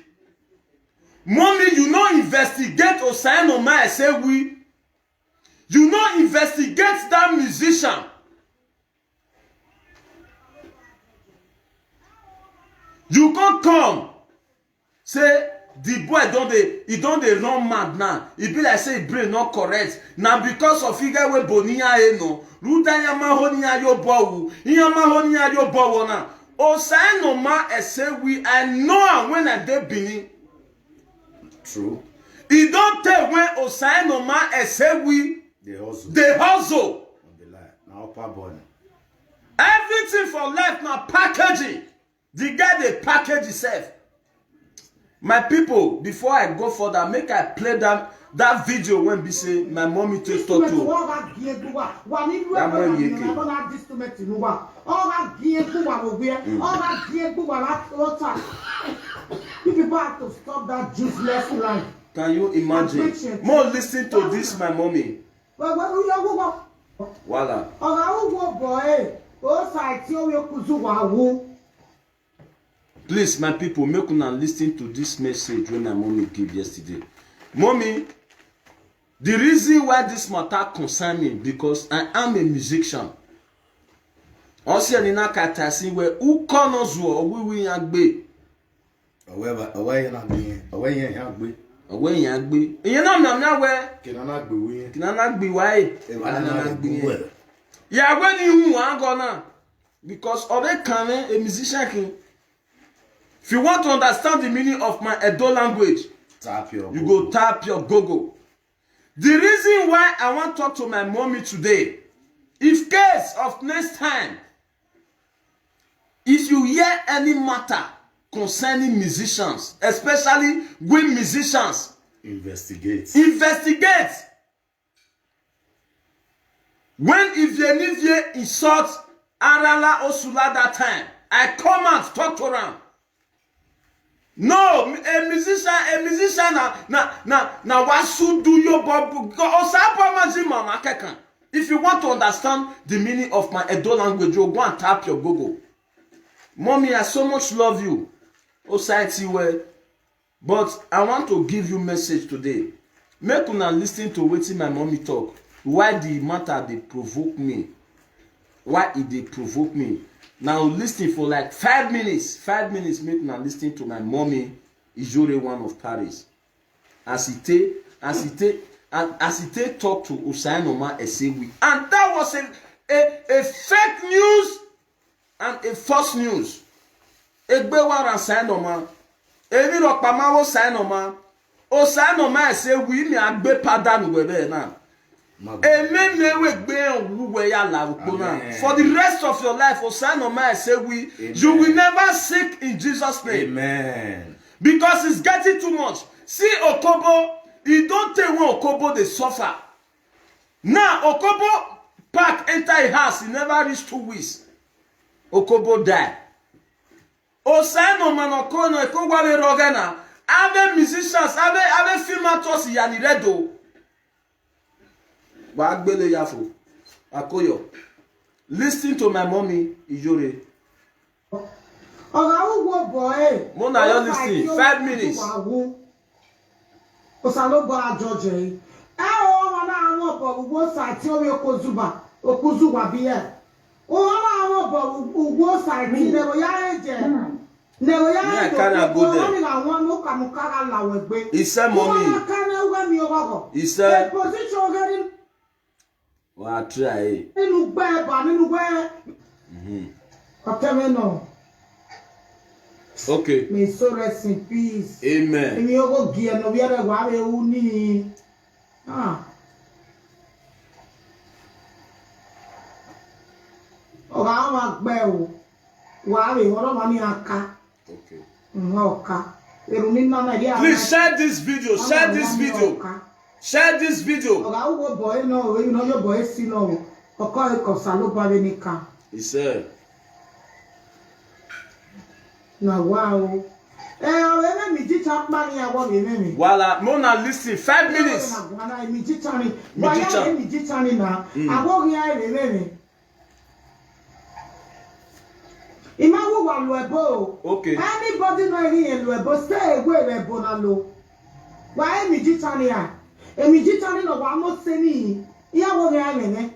mommy, you no investigate Osayi Norma Esewi. You no investigate that musician. You can't come. Say, the boy don't they run mad now. It be like say brain not correct. Now because of figure we bonia eno. Ruda yama honia yo bowu. Yama honia yo bowu na. Osayi Norma Esewi, I know am when I dey Benin. True. He don't tell when Osayi Norma Esewi they hustle. Now upper body. Everything for life now packaging. The guy they package himself. My people, before I go further, make I play that video when be say my mommy take talk to. You people have to stop that useless life. Can you imagine? More listen to this, my mommy. Voila. Please, my people, make una listen to this message when my mommy gave yesterday. Mommy, the reason why this matter concern me because I am a musician. Also, in a katasi where who corners were we yagbe. Away yagbe. Away yagbe. You know me now where? Kinana gbe. Kinana gbe why? Kinana gbe. Yeah, when you want gonna because other can a musician can. If you want to understand the meaning of my Edo language, you go tap your Google. The reason why I want to talk to my mommy today, if case of next time, if you hear any matter concerning musicians, especially good musicians, investigate. When Ivie insult Arala Osula that time, I come out talk to them. No, a musician na wasu do your bob. If you want to understand the meaning of my Edo language, you go and tap your Google. Mommy, I so much love you. Osayi well. But I want to give you message today. Make una listen to wetin my mommy talk. Why the matter they provoke me? Why it they provoke me? Now listen for like 5 minutes. 5 minutes make una listen to my mommy Ijore one of Paris. As he take talk to Osayi Norma Esewi. And that was a fake news and a false news. Egbewa Osayi Norma. Emi Rokpama Osayi Norma. Osayi Norma Esewi mi agbe pardon webe na. For the rest of your life, Osayi Norma Esewi, you will never seek in Jesus' name. Amen. Because it's getting too much. See Okobo, he don't tell when Okobo they suffer. Now Okobo pack enter a house, he never reached 2 weeks. Okobo die. Osayi Norma no kono ekogwa be rogena. Ave musicians, ave film actors yani redo. Listen to my mommy Ijore. Mona, you listen. 5 minutes. I cannot go there. He said, mommy. He said, well, I try. Okay. May so rest in peace. Amen. Okay. Please share this video. Share this video. Share this video. He said. Wow. Voila, Mona, listen. 5 minutes. Imawo wa luebo. Okay. Anybody know any luebo, stay away luebo na lo. Wa emi jitani ya. Emi jitani no wa mo seni. Iya wo ge amene.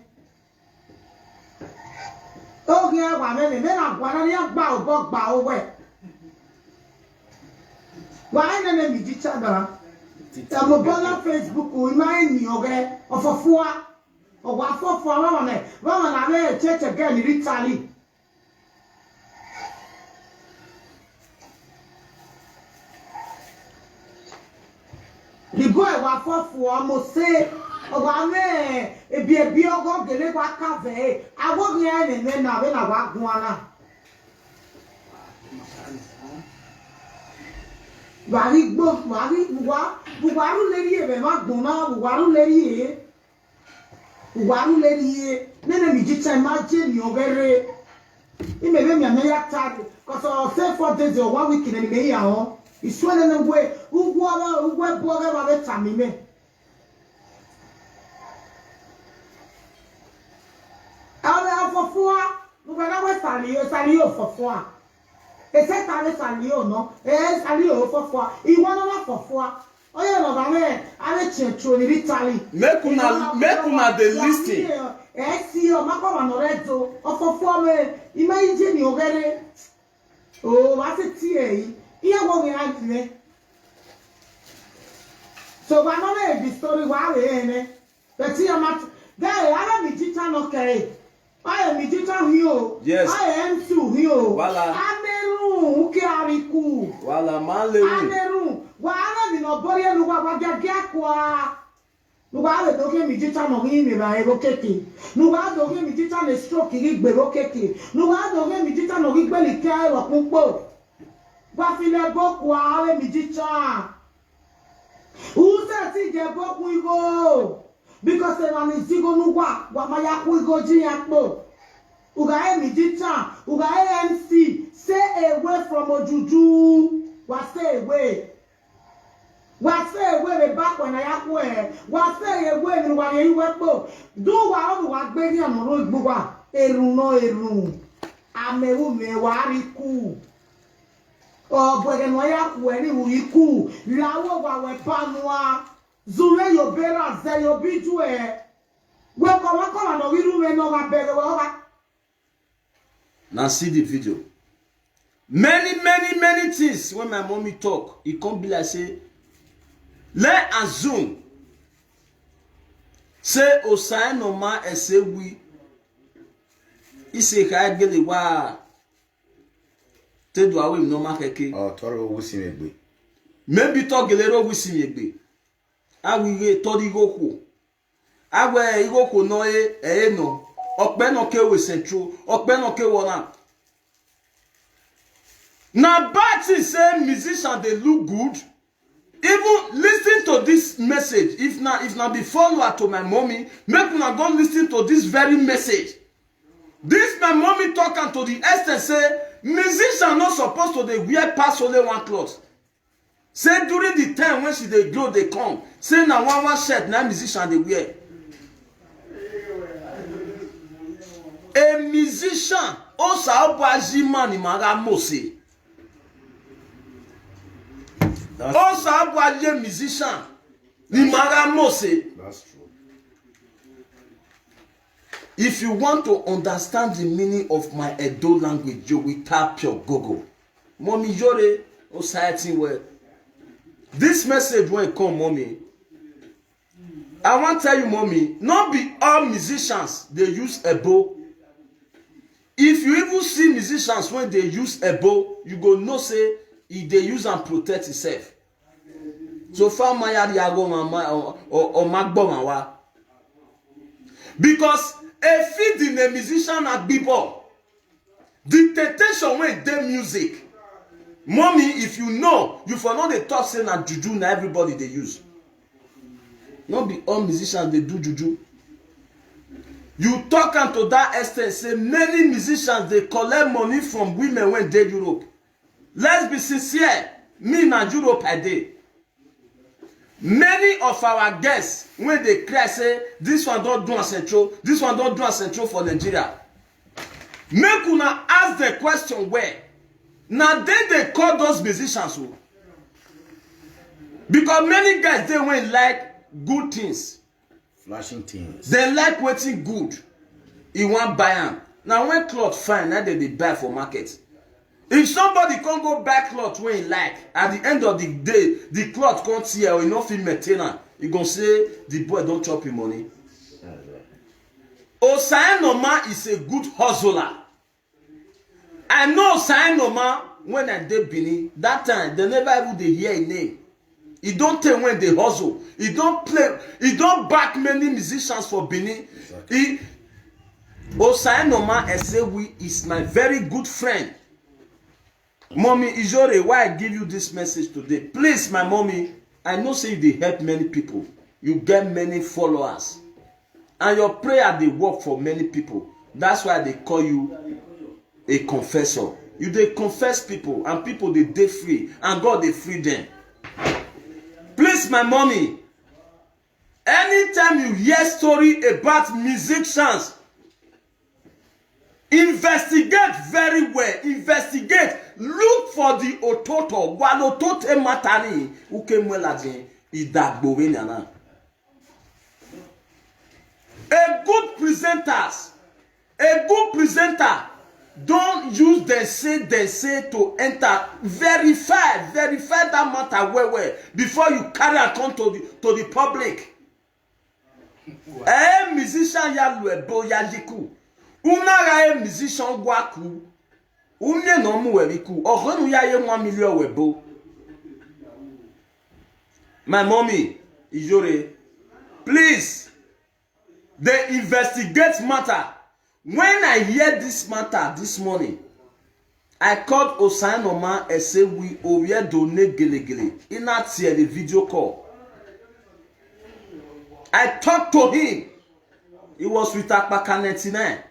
O ge wa mene me na gwa na ya gba obo gba owe. Wa ene emi jitana. Tamo bola Facebook o ima eni oge ofofua. Owa afofua mama na me church again Italy. The boy wa fofu mo say owa me ebi ogo gele wa kave awo gyan ne na be na wa gun ana wari gbo wari buwaru leri e be ma gun na buwaru leri e nene mi jicha ma je ni ogere imebe mi ame ya tag cause say 4 days or 1 week in me ya ho iswele na gwe ugwe boga ba be tamime awe afofua ngwana we sali o fofua ese tale sali o no sali o fofua iwo no na fofua oye no ba me ale chencho ni Italy Make una dey listen. si o mako wa no rezo ofofua me imagine ni ogere o wa se ti e iya wo mi antine so wa no na the story wa we ene but see am guy ara mi jita no kere I mi jita hiyo Yes. I am too hiyo Wala. ameru uke ariku Wala malewu. ameru wa ara mi no boye lu wa gage akwa lu wa le doke mi jita no hi mi ba ero keke lu wa doke mi jita le stroke ri gbero keke lu wa doke mi jita no ri gbeli ke ro punpo wa fi le boku are mi jita usa ti je boku igo because they want to zigo nuwa wa maya ku igo ji yapo uga mi jita uga MC stay away from ojuju wa stay away the back when I yapo wa stay away ni wa ye wepo do wa o wa gbe ni amoro igbo wa erun amewu me wa ri ku o bwege no ya ku eri uri ku lawo wa we panua zure yo bera ze yo biju we ko no wiru me no ga bere wa Now see the video. Many things when my mommy talk, it can't be like say, let's assume say Osai no ma ese we ise ka gele wa te do awe no ma keke. Oh, toro wusi megbe. Maybe talk gelero wisi megbe. Awiwe tori goku. Awe igoko no no. Okpe no ke we central. Okpe no ke wona. Now bad thing say musician they look good. Even listen to this message. If not be follower to my mommy, make una go listen to this very message. This my mommy talking to the extent say musician not supposed to they wear pass only one cloth. Say during the time when she they grow they come. Say na one shirt na musician they wear. A musician osa obajima ni mara mose. Osa obaje musician ni mara mose. That's true. If you want to understand the meaning of my Edo language, you will tap your Google. Mommy Jore Osayati well. This message when it come, mommy. I want to tell you, mommy, not be all musicians they use a bow. If you even see musicians when they use a bow, you go know say if they use and protect itself. So far my or magbo. Because a feed in a musician at people, the temptation when they music. Mommy, if you know, you for not the talk saying that juju na everybody they use. Not be all musicians they do juju. You talk to that extent, say many musicians they collect money from women when they Europe. Let's be sincere, me na Europe I dey. Many of our guests when they cry say this one don't do a central, this one don't do a central for Nigeria. Make una ask the question where. Now they call those musicians who. Because many guys they won't like good things. Flashing things. They like waiting good. He want buy them. Now when cloth fine, now they buy for market. If somebody can't go buy cloth when he like, at the end of the day, the cloth can't see or you not feel maintainer, you gonna say the boy don't chop him money. Osayi Norma is a good hustler. I know Osayi Norma when I did Benin, that time they never even they hear his name. He don't tell when they hustle. He don't play. He don't back many musicians for Benin. Exactly. Osayi Norma Esewi is my very good friend. Mommy Ijore, why I give you this message today? Please, my mommy, I know say they help many people. You get many followers. And your prayer they work for many people. That's why they call you a confessor. You they confess people and people they free and God they free them. Please, my mommy, anytime you hear story about musicians, investigate very well. Investigate. Look for the ototo. Walotote matani. Ukemwelaje idagbowe nyana. A good presenter don't use they say to enter. Verify that matter well before you carry account to the public. Musician ya luebo ya liku. Una musician waku. Unye no mu weriku. Ohonu ya ye 1 million webo. My mommy, Ijore, please, they investigate matter. When I hear this matter this morning, I called Osayi Norma Esewi Oye Done Gelegele. In that the video call. I talked to him. He was with Akpaka 99.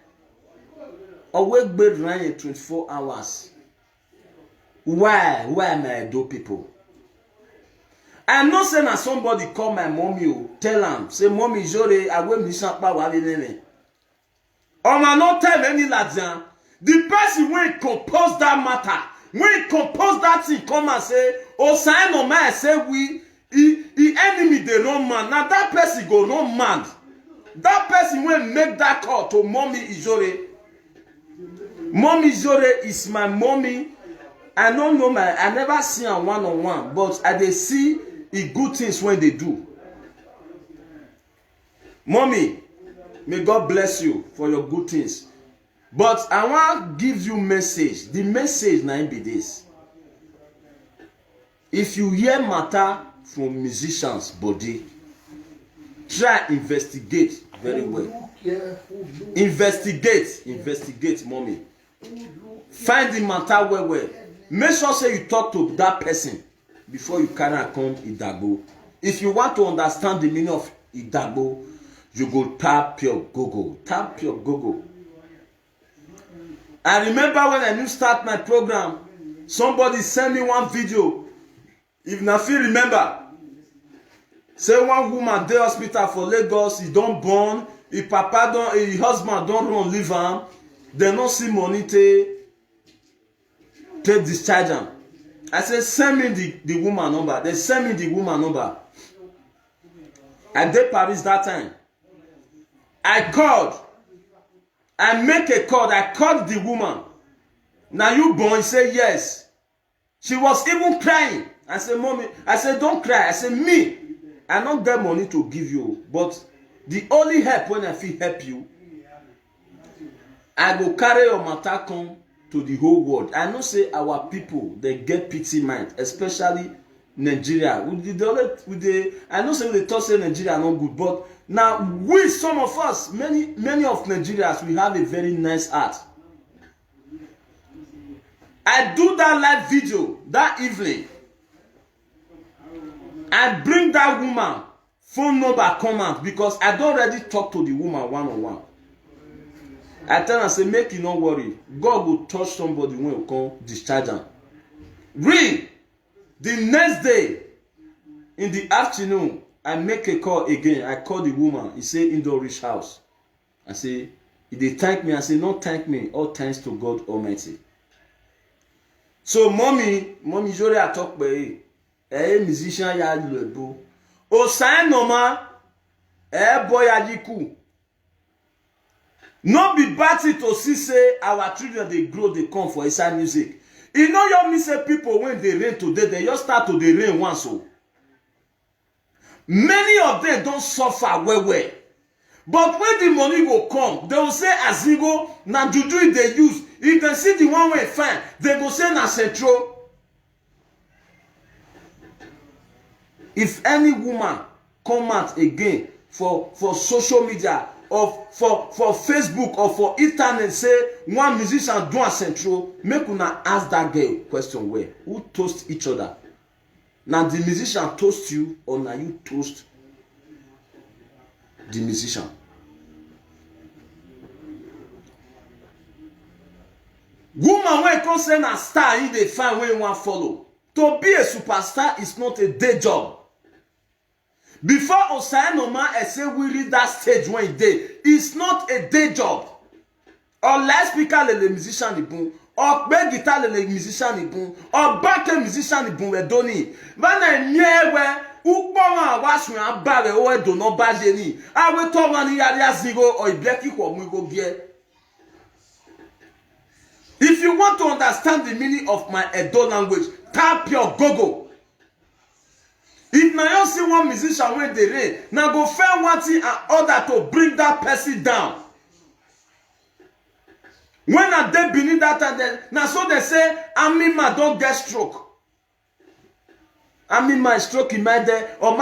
Awake bed running 24 hours. Why am I do people? I know say na somebody call my mommy, tell am, say mommy Jore, I will miss up power name. On my no time any ladjan. The person when compose that matter, when compose that thing, come and say, Osayi Norma say we the enemy they run man. Now that person go run mad. That person when make that call to mommy Ijore. Mommy Ijore is my mommy. I don't know I never see her one-on-one, but I they see the good things when they do. Mommy, may God bless you for your good things. But I want to give you message. The message now be this. If you hear matter from musicians' body, try investigate very well. Investigate, mommy. Find the matter well. Make sure say you talk to that person before you carry come Idagbo. If you want to understand the meaning of Idagbo, you go tap your Google. Tap your Google. I remember when I new start my program, somebody sent me one video. If na fit remember, say one woman dey hospital for Lagos, he don born, his husband don run leave am, they no see money take discharge am. I say send me the woman number. They send me the woman number. I dey Paris that time. I called. I make a call. I called the woman. Now you born? Say yes. She was even crying. I said, mommy. I said, don't cry. I said, me. I don't get money to give you, but the only help when I feel help you, I go carry your matter come to the whole world. I know say our people they get pity mind, especially Nigeria. I know say they talk say Nigeria not good, but now we some of us, many of Nigerians, we have a very nice heart. I do that live video that evening. I bring that woman phone number come out because I don't already talk to the woman one-on-one. I tell her, say, make you not worry. God will touch somebody when you come discharge them. Read. The next day, in the afternoon, I make a call again. I call the woman. He say, indoor rich house. I say, they thank me. I say, not thank me. All thanks to God Almighty. So, mommy, jore a talk by musician ya lebo. O sign no ma, boy adiku. No be bad to see say our children they grow, they come for inside music. You know you me say people when they rain today, they just start to they rain once so. Many of them don't suffer well. But when the money will come, they will say as he go, na juju they use. You can see the one way fine, they go say na central. If any woman come out again for social media or for Facebook or for internet say one musician do a central, make una ask that girl question where who toast each other. Now the musician toast you or now you toast the musician. Woman when come say na star you dey find when you want follow. To be a superstar is not a day job. Before Osai Noma say we read that stage when he did, it's not a day job. Or live speaker le musician ni boom, or play guitar le musician ni boom, or back musician ni boom we doni. Bana nyewe ukpoma wasu abare o do no baje ni. Awe to man ya zero or ibleki ko mu go bie. If you want to understand the meaning of my Edo language, tap your Google. If now you see one musician when they rain, now go find one thing and order to bring that person down. When are they beneath that and then now so they say Amima don't get stroke. Amima stroke in my day or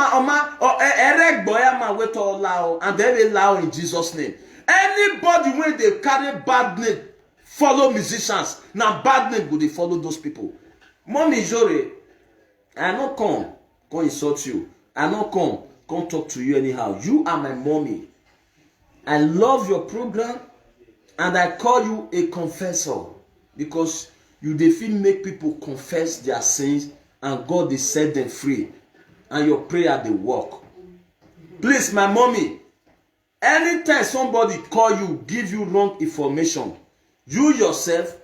Eric Boyama wait all loud and they will allow in Jesus' name. Anybody when they carry bad name follow musicians. Now bad name go they follow those people. Mommy Jore, I not come insult you. I not come talk to you anyhow. You are my mommy. I love your program and I call you a confessor because you dey make people confess their sins and God they set them free and your prayer they work. Please, my mommy, anytime somebody call you, give you wrong information, you yourself,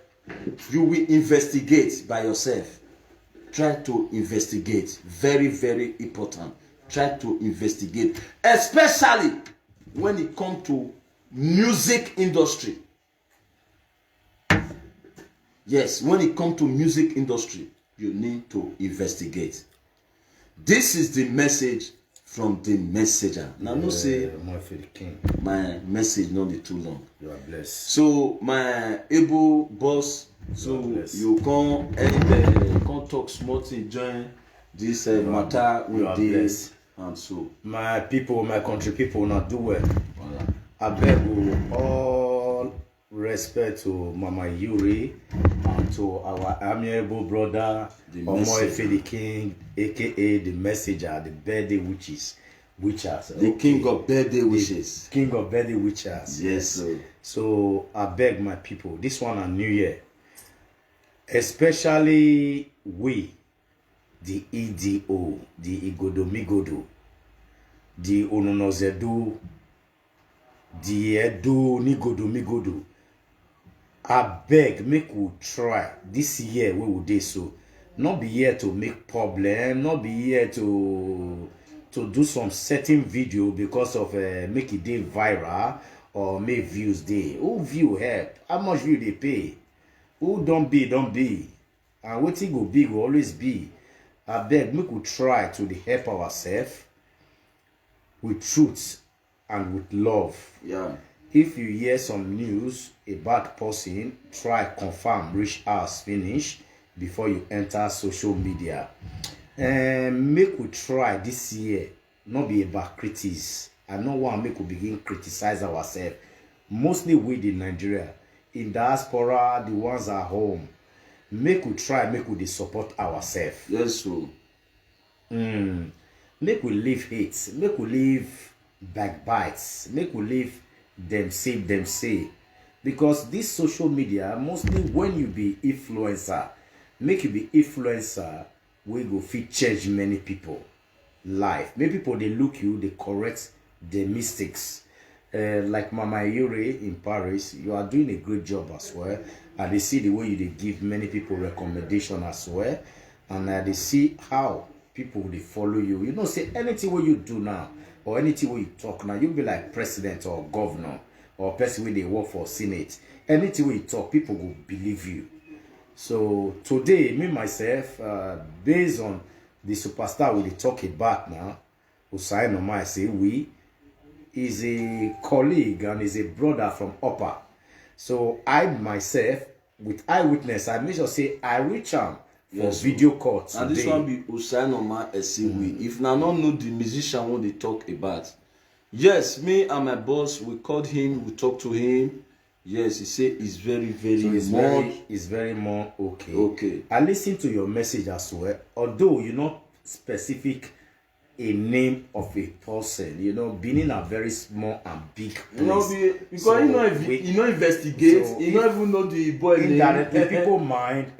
you will investigate by yourself. Try to investigate. Very, very important. Try to investigate. Especially when it comes to music industry. Yes, when it comes to music industry, you need to investigate. This is the message from the messenger. Now, no say my message not be too long. You are blessed. So my able boss, so you come talk small thing join this matter with this and so. My people, my country people not do well. Voilà. I beg you all respect to Mama Yuri and to our amiable brother Omoefe the King, aka the messenger, the birthday witches. The king of birthday wishes. King of birthday witches. Yes, sir. So I beg my people, this one a new year. Especially we, the EDO, the Igodomigodo, the Ononozedo, the Edo Nigodomigodo. I beg, make we try this year we will do so. Not be here to make problem, not be here to do some certain video because of make it day viral or make views day. Who view help? How much view they pay? Who don't be. And what it go be will always be. I beg, make we try to help ourselves with truth and with love. Yeah. If you hear some news about person, try confirm, reach us, finish before you enter social media. Make we try this year, not be about critics. I don't want to make we begin criticize ourselves. Mostly we in Nigeria, in diaspora, the ones at home. Make we try, make we support ourselves. Yes, sir. Make we leave hate, make we leave backbites, make we leave them say. Because this social media, mostly when you be influencer, make you be influencer, we go fit change many people life. Many people they look you, they correct their mistakes. like Mama Yuri in Paris, you are doing a great job as well. And they see the way you dey give many people recommendation as well. And they see how people they follow you. You know, say anything what you do now, or anything what you talk now, you'll be like president or governor or person where they work for Senate. Anything what you talk, people will believe you. So today, me myself, based on the superstar we talk about now, Usain Omah, say we is a colleague and is a brother from Upper. So I myself, with eyewitness, I make sure say I reach out for video call today. And this one be Usain Omah Esiwi. If na not know the musician what they talk about, yes, me and my boss, we called him, we talked to him. Yes, he said it's very, very so it's very more okay. Okay. I listen to your message as well. Although you're not specific a name of a person, you know, Benin are very small and big place. You know, because So you know, investigate, so you don't even know the boy name. indirectly people mind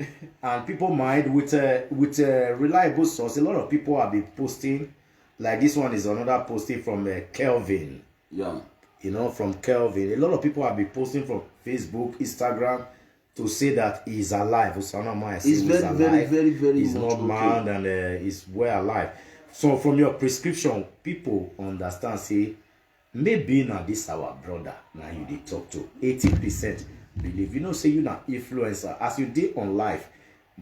and people mind with a reliable source. A lot of people have been posting, like this one is another posting from Kelvin. Yeah. You know, from Kelvin. A lot of people have been posting from Facebook, Instagram to say that he's alive. Usain Omah Esiwi He's is very, alive. very, very, very He's much not okay. mad and he's well alive. So from your prescription, people understand, say, maybe now this our brother, now you they talk to. 80% believe. You know, say you not influencer. As you did on live,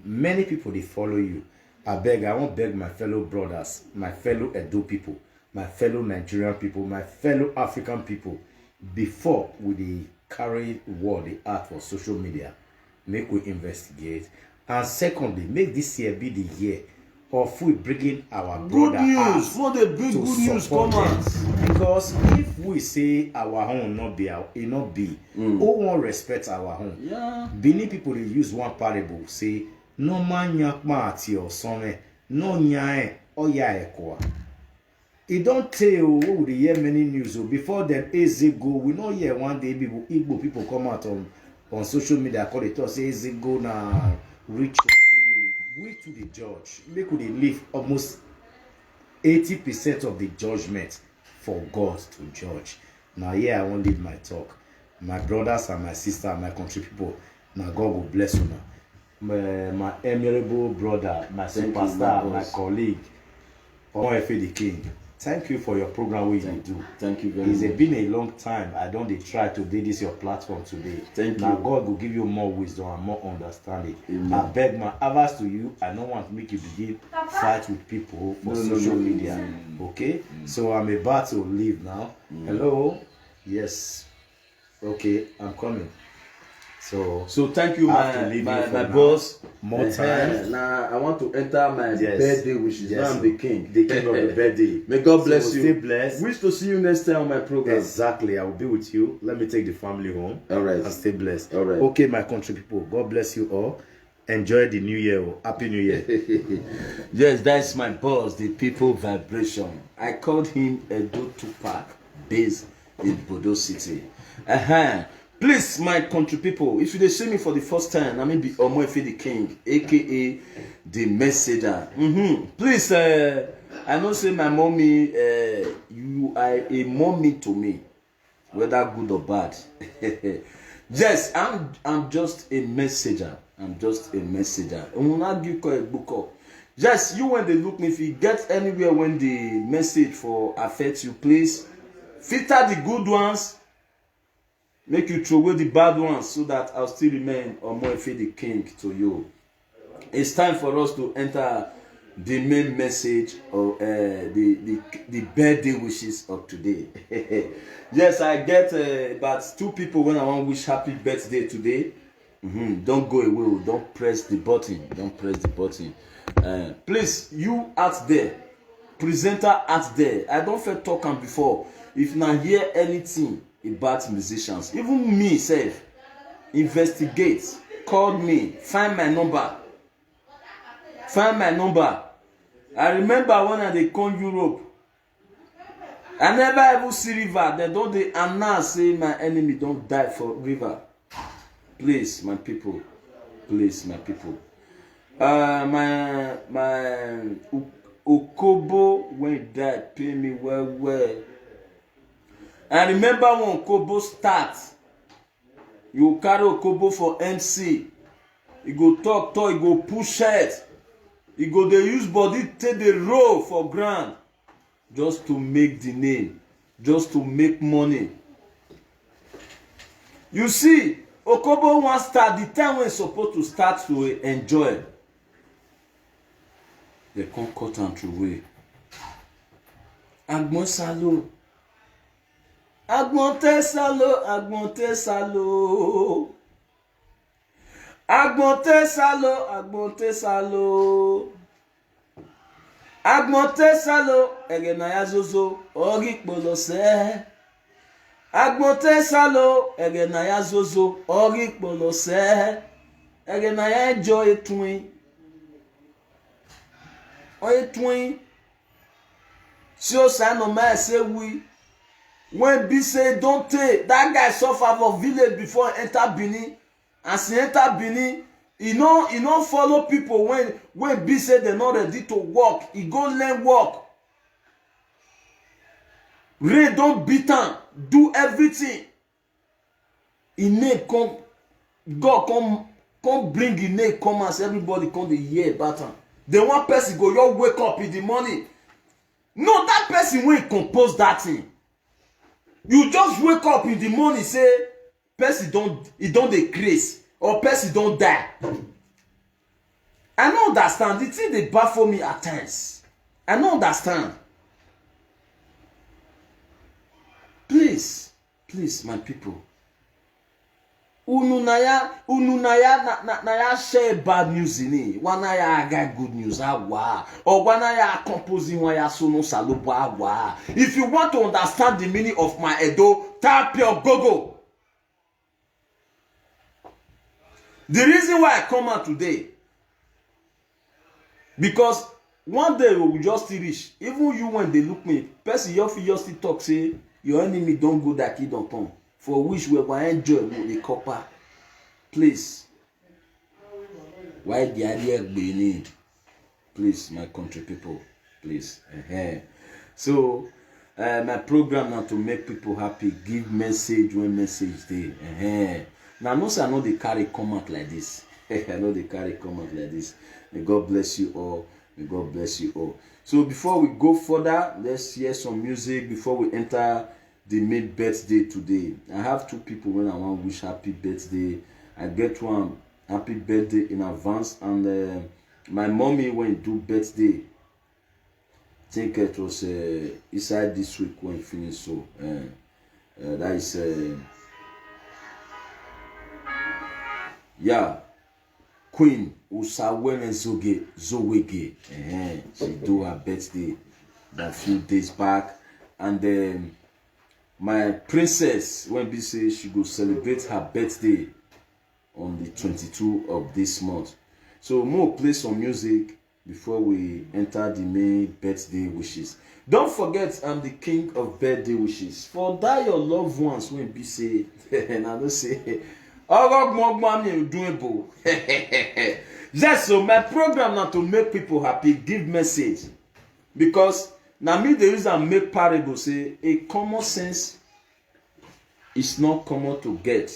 many people they follow you. I won't beg my fellow brothers, my fellow Edo people, my fellow Nigerian people, my fellow African people, before we carry word the art for social media, make we investigate. And secondly, make this year be the year of we bringing our Good brother news. out What they bring to good news support come them. out. Because if we say our home not be our, it not be, who won't respect our home? Yeah. Benin people they use one parable, say no man yakma ati or some no nyae or ya ekwa. It don't tell what would hear many news before them Eze go. We know here one day people Igbo people come out on social media call it us say Eze go na reach. We to the judge, make they leave almost 80% of the judgment for God to judge. Now here I won't leave my talk. My brothers and my sister and my country people, now God will bless you now. My amiable brother, my superstar, my colleague, Omoefe the King. Thank you for your program which you do. Thank you very much. It's been a long time. I don't try to do this your platform today. Thank now you. God will give you more wisdom and more understanding. Amen. I beg my advice to you. I don't want to make you begin fight with people for social media. Okay? So I'm about to leave now. Hello? Yes. Okay, I'm coming. So thank you, I have to leave you my for now. boss. More time. Now I want to enter my Yes. birthday, which is now I'm the king. The king of the birthday. May God bless So you. stay blessed. Wish to see you next time on my program. Exactly. I will be with you. Let me take the family home. All right. And stay blessed. All right. Okay, my country people. God bless you all. Enjoy the new year. Happy New Year. Yes, that's my boss, the people vibration. I called him Edo Tupac, based in Bodo City. Please, my country people, if you see me for the first time, I mean be Omoefe the King, aka the Messenger. Please, I know say my mommy, you are a mommy to me, whether good or bad. Yes, I'm just a messenger. I'm just a messenger. Yes, you when they look me, if you get anywhere when the message for affects you, please filter the good ones. Make you throw away the bad ones so that I'll still remain Omoefe the King to you. It's time for us to enter the main message of the birthday wishes of today. Yes, I get about 2 people when I want to wish happy birthday today. Don't go away. Don't press the button. Don't press the button. Please, you out there, presenter out there, I don't feel talking before. If not hear anything about musicians, even me self, investigate, call me, find my number. I remember when I come Europe, I never ever see river. They don't they announce say my enemy don't die for river. Please, my people. Please, my people. My Okobo when he died pay me well. And remember when Okobo start, you carry Okobo for MC. He go talk, he go push head. He go dey use body take the roll for ground. Just to make the name. Just to make money. You see, Okobo wan start the time when he's supposed to start to enjoy. They can't cut am through way. Agbon salo. Agbonte salo, agbonte salo. Agbonte salo, agbonte salo. Agbonte salo, egenaya zozo, ori polose. Agbonte salo, egenaya zozo, ori polose. Egenaya enjoy twin. Oye twin. Si o sa no ma say we. When B say don't take, that guy suffer for village before enter Benin. As he enter Benin, he no follow people when B say they not ready to work. He go learn work. Rain don't beat him. Do everything. He name come, God come bring his name come as everybody come to hear about him. The one person go you wake up in the morning. No, that person will compose that thing. You just wake up in the morning say person don't decrease or person don't die. I don't understand. The thing they baffle me at times. I don't understand. Please, my people. Ununaya share bad news in it. Wanaya get good news awa. Or wanaya composing waya sono salobo awa. If you want to understand the meaning of my Edo, tap your Google. The reason why I come out today, because one day we will just reach. Even you when they look me, person your just talk say your enemy don't go that kid don't come. For which we will enjoy the copper. Please. Why the idea being? Please, my country people. Please. So, my program now to make people happy. Give message when message day. Now, no say I know they carry come out like this. I know they carry come out like this. May God bless you all. May God bless you all. So, before we go further, let's hear some music before we enter the mid birthday today. I have two people when I want to wish happy birthday. I get one happy birthday in advance, and my mommy when do birthday. I think it was inside this week when it finished. So that is Queen Usawene Zowege. She do her birthday a few days back, and my princess, when we say she go celebrate her birthday on the 22nd of this month. So more play some music before we enter the main birthday wishes. Don't forget, I'm the king of birthday wishes. For that your loved ones when we say, and I don't say, yes, so my program now to make people happy, give message. Because now me the reason make parable say a common sense is not common to get.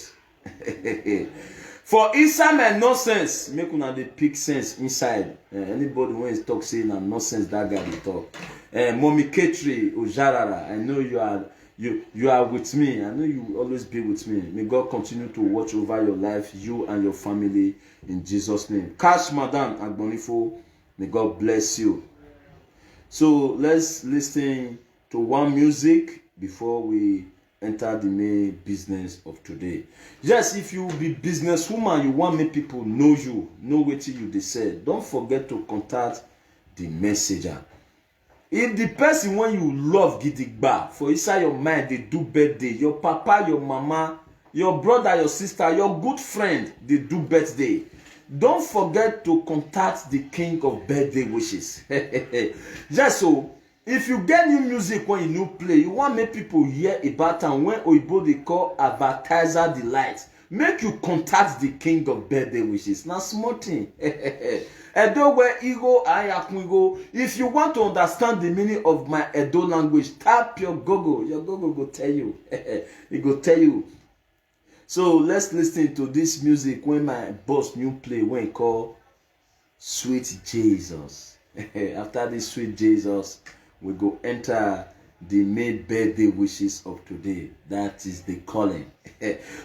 For inside my nonsense, make una dey pick sense inside. Anybody when is talk say na nonsense that guy dey talk. Mommy Ketri Ojarara, I know you are with me. I know you will always be with me. May God continue to watch over your life, you and your family, in Jesus' name. Cash Madam Agbonifo, may God bless you. So let's listen to one music before we enter the main business of today. Yes, if you be businesswoman, you want make people know you, know what you dey say. Don't forget to contact the messenger. If the person when you love gidigba for inside your mind they do birthday, your papa, your mama, your brother, your sister, your good friend they do birthday, don't forget to contact the king of birthday wishes. Just so if you get new music when you new play, you want make people hear about and when Oyibo they call advertiser delight. make you contact the king of birthday wishes. Now small thing. Edo where Igo Ayakwigo. If you want to understand the meaning of my Edo language, tap your Google. Your Google will tell you. It will tell you. So let's listen to this music when my boss new play when called Sweet Jesus. After this Sweet Jesus, we go enter the main birthday wishes of today. That is the calling.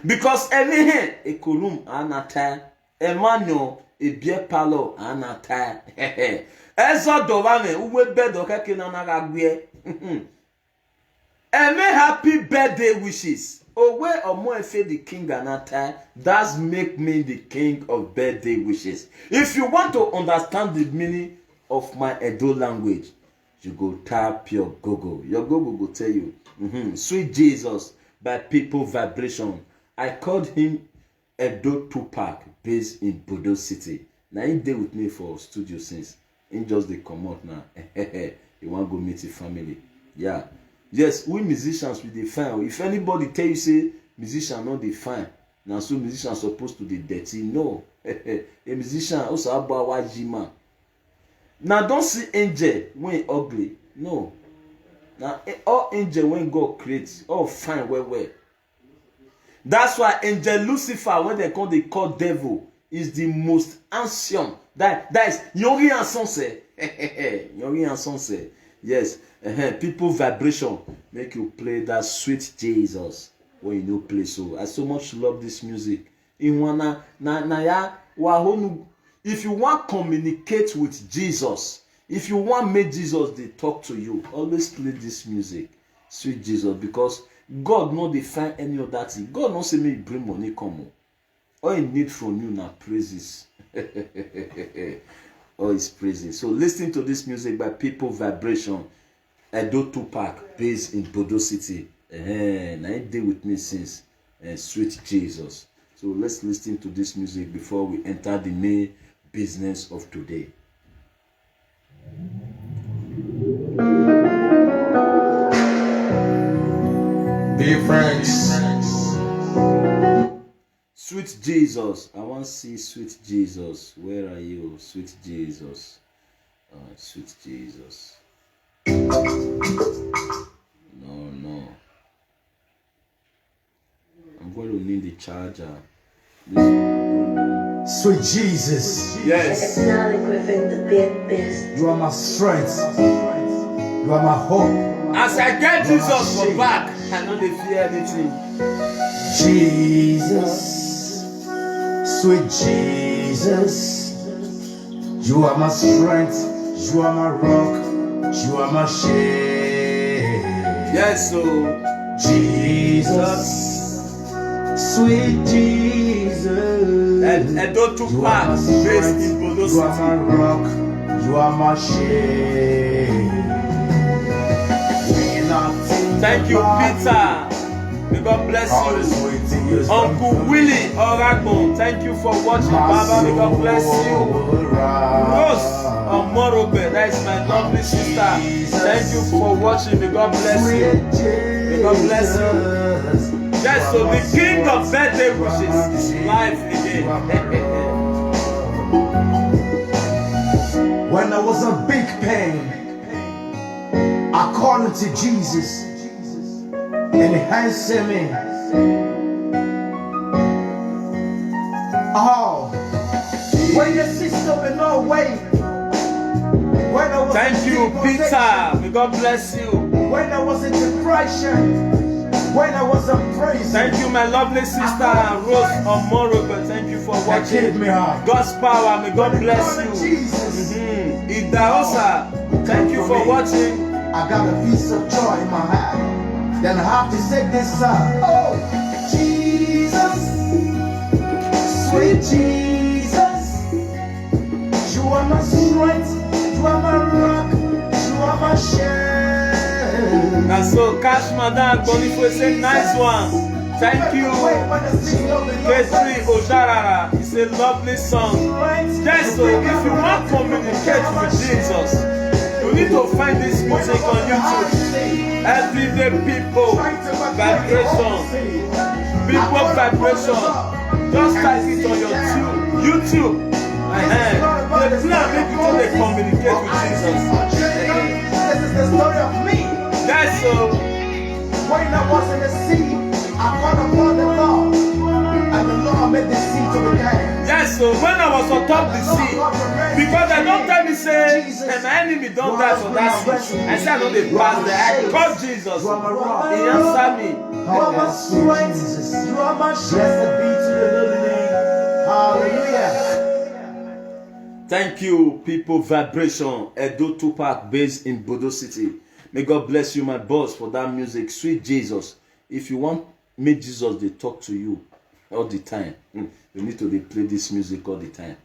Because anything a column anata Emmanuel a beer palo anata Ezo dovame uwe bedo keke na nagagwe. Eme happy birthday wishes. Owe omo efe the king anata. That's make me the king of birthday wishes. If you want to understand the meaning of my Edo language, you go tap your Google. Your Google will tell you. Sweet Jesus by People Vibration. I called him Edo Tupac, based in Bodo City. Now he dey with me for studio since. He just dey come out now. He want go meet his family. Yeah. Yes, we musicians we dey fine. If anybody tell you say musician not dey fine, now so musicians supposed to be dirty. No. A musician also about wajima. Now don't see angel when ugly. No. Now all angel when God creates, all fine well. That's why angel Lucifer, when they call devil, is the most ancient. That is Yori and Sonse. Yori and Sonse. Yes. People Vibration make you play that Sweet Jesus when you know play. So I so much love this music. In if you want to communicate with Jesus, if you want make Jesus they talk to you, always play this music, Sweet Jesus, because God no define any of that thing. God no say me bring money come. All he need from you now praises. All his praises. So listen to this music by People Vibration, Edo Tupac, based in Bodo City. Now he did with me since Sweet Jesus. So let's listen to this music before we enter the main business of today. Dear friends, Sweet Jesus, I want to see Sweet Jesus. Where are you, Sweet Jesus? Sweet Jesus. No. I'm going to need the charger. Sweet Jesus, Yes. you are my strength. You are my hope. As I get Jesus for back, I know they fear anything. Jesus, sweet Jesus, you are my strength. You are my rock. You are my shade. Yes, so Jesus, sweet Jesus. and don't too You are my fast, based in strength. Bodo You are my City. rock. You are my shade. Thank you, Peter. May God bless you. Uncle Willie Oragbon, thank you for watching. Baba, may God bless you. Rose Omorobe, that is my lovely sister. Thank you for watching. May God bless you. May God bless you. Yes, so the king of birthday wishes is live again. When I was in big pain, I called him to Jesus, and he answered me. Oh, when your sister in no way. When I was Thank in you, depression, Peter. May God bless you. when I was in depression, when I was in prison, Thank you, my lovely sister Rose Omorobe. Thank you for that gave watching. me heart. God's power. May God When I bless called you. Jesus, Idaosa, thank you for watching. I got a piece of joy in my heart. Then I have to say this song. Oh, Jesus, sweet Jesus, you are my strength, you are my rock, you are my shade. And so, Cash Madam Bonifo say, nice one. Thank you. K3 Ojarara, it's a lovely song. Yes, so if you want to communicate with Jesus, you need to find this music on YouTube. Everyday People Vibration. People more vibration. Just type it on your YouTube. The plan make you to communicate with Jesus. This is the story of me. That's so. When I was in the sea, I called upon the Lord, and the Lord made the sea to be calm. Yes, so when I was on top of the sea, because I don't tell me say, and my enemy don't die for that sea. I said I know they pass there. I called Jesus. He answered me. You are my strength. You are my blessed be to your holy name. Hallelujah. Thank you, people. Vibration, Edo Tupac, based in Bodo City. May God bless you, my boss, for that music. Sweet Jesus. If you want me, Jesus, they talk to you all the time. You need to play this music all the time.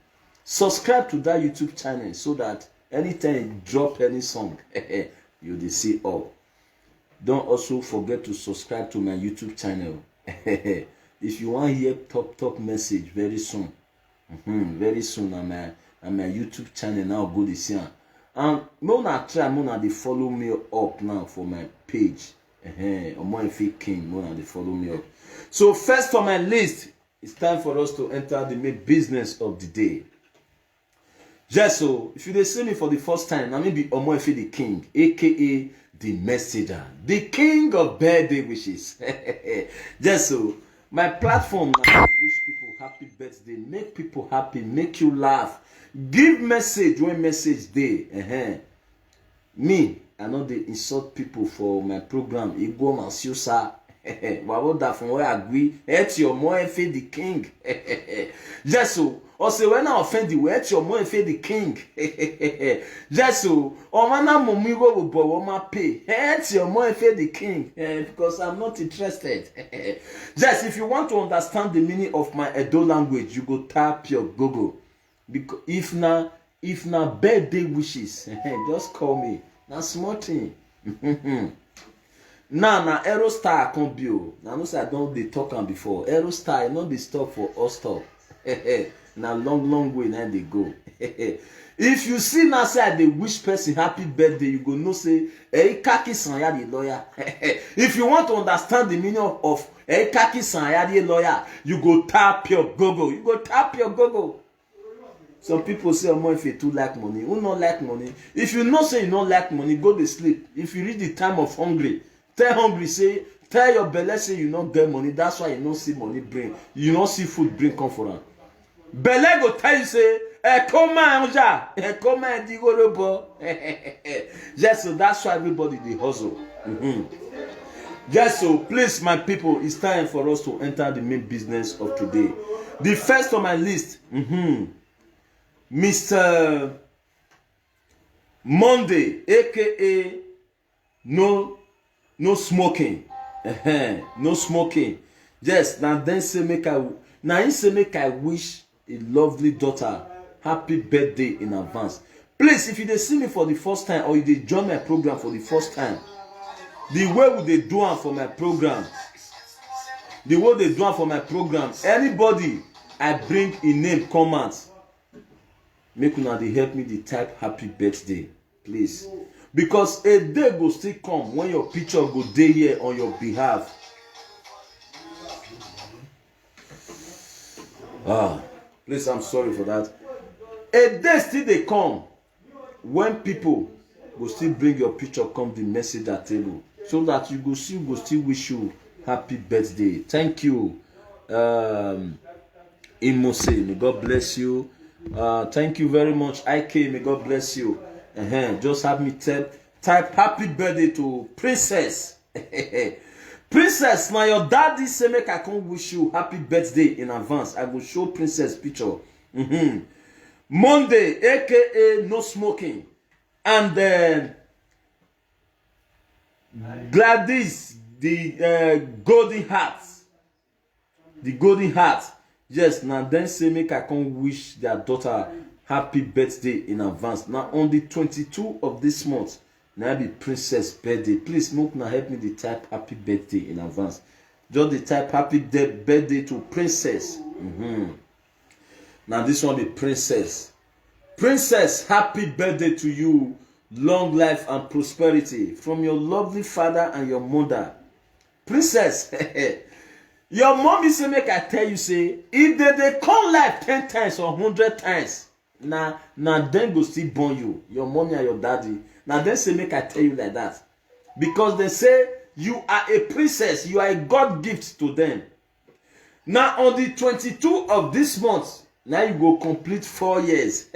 Subscribe to that YouTube channel so that anytime you drop any song, you will see all. Don't also forget to subscribe to my YouTube channel. If you want to hear top message very soon, very soon on my YouTube channel now go this year. And Mona try they follow me up now for my page. Omoefe King, Mona they follow me up. So first on my list, it's time for us to enter the main business of the day. Just so if you see me for the first time, I be Omoefe the King, aka the Messenger, the King of birthday wishes. Just so my platform now wish people happy birthday, make people happy, make you laugh. Give message when message day. Me, I know they insult people for my program. Igbo Mansiosa. Why that from where I agree? It's your Moefe the King. Just so. Also, when I offend you, it's your Moefe the King. Just so. Oh, man, I'm Momigo will borrow my pay. It's your Moefe the King. Because I'm not interested. Just if you want to understand the meaning of my Edo language, you go tap your Google. Because if na birthday wishes, just call me. Na small thing. Na Aerostar can't be. Now no say I don't they talk on before. Aerostar not the stop for us stop. Na long way now they go. If you see now say they wish person happy birthday, you go know say Kaki Sanya the lawyer. If you want to understand the meaning of Kaki Sanya the lawyer, you go tap your Google. You go tap your Google. Some people say, oh, if you too like money, who not like money? If you know say you don't like money, go to sleep. If you reach the time of hungry, tell your belly say you don't get money. That's why you don't see money bring. You don't see food bring come for them. Belly go tell you say, come on, come on, digorobo. Just so that's why everybody they hustle. Just so please, my people, it's time for us to enter the main business of today. The first on my list. Mr. Monday, aka no smoking. No smoking. Yes, now then say make I wish a lovely daughter happy birthday in advance. Please, if you see me for the first time or you join my program for the first time, the way would they do it for my program? The way they do it for my program, anybody I bring in name comments. Make una dey help me dey type happy birthday, please. Because a day go still come when your picture go dey here on your behalf. Please, I'm sorry for that. A day still dey come when people go still bring your picture come the message at table. So that you go still wish you happy birthday. Thank you. Imose, may God bless you. Thank you very much. IK, may God bless you. Just have me type happy birthday to Princess. Princess, now your daddy say make I come wish you happy birthday in advance. I will show Princess picture. Monday, aka no smoking. And then Gladys, the golden heart. The golden heart. Yes, now then say make I come wish their daughter happy birthday in advance. Now on the 22nd of this month, now be Princess birthday. Please, Mook, now help me to type happy birthday in advance. Just the type happy birthday to Princess. Now this one be Princess. Princess, happy birthday to you. Long life and prosperity from your lovely father and your mother. Princess, Your mommy say make I tell you say if they come life 10 times or 100 times, now then go still born you. Your mommy and your daddy. Now then say make I tell you like that. Because they say you are a princess, you are a God gift to them. Now on the 22 of this month, now you go complete 4 years.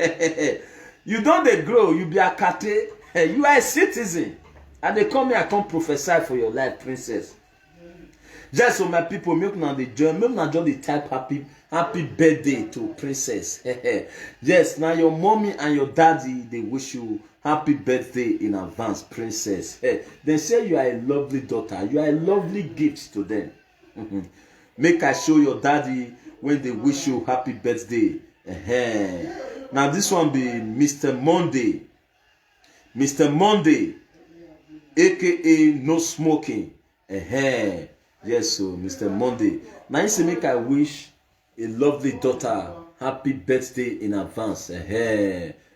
You don't they grow, you be a kate, you are a citizen. And they come here, I come prophesy for your life, princess. Just so my people, make now the joy, make now just the type happy birthday to princess. Yes, now your mommy and your daddy, they wish you happy birthday in advance, princess. They say you are a lovely daughter, you are a lovely gift to them. Make I show your daddy when they wish you happy birthday. Now this one be Mr. Monday. Mr. Monday, aka no smoking. Yes, so Mr. Monday. Now you say make I wish a lovely daughter happy birthday in advance.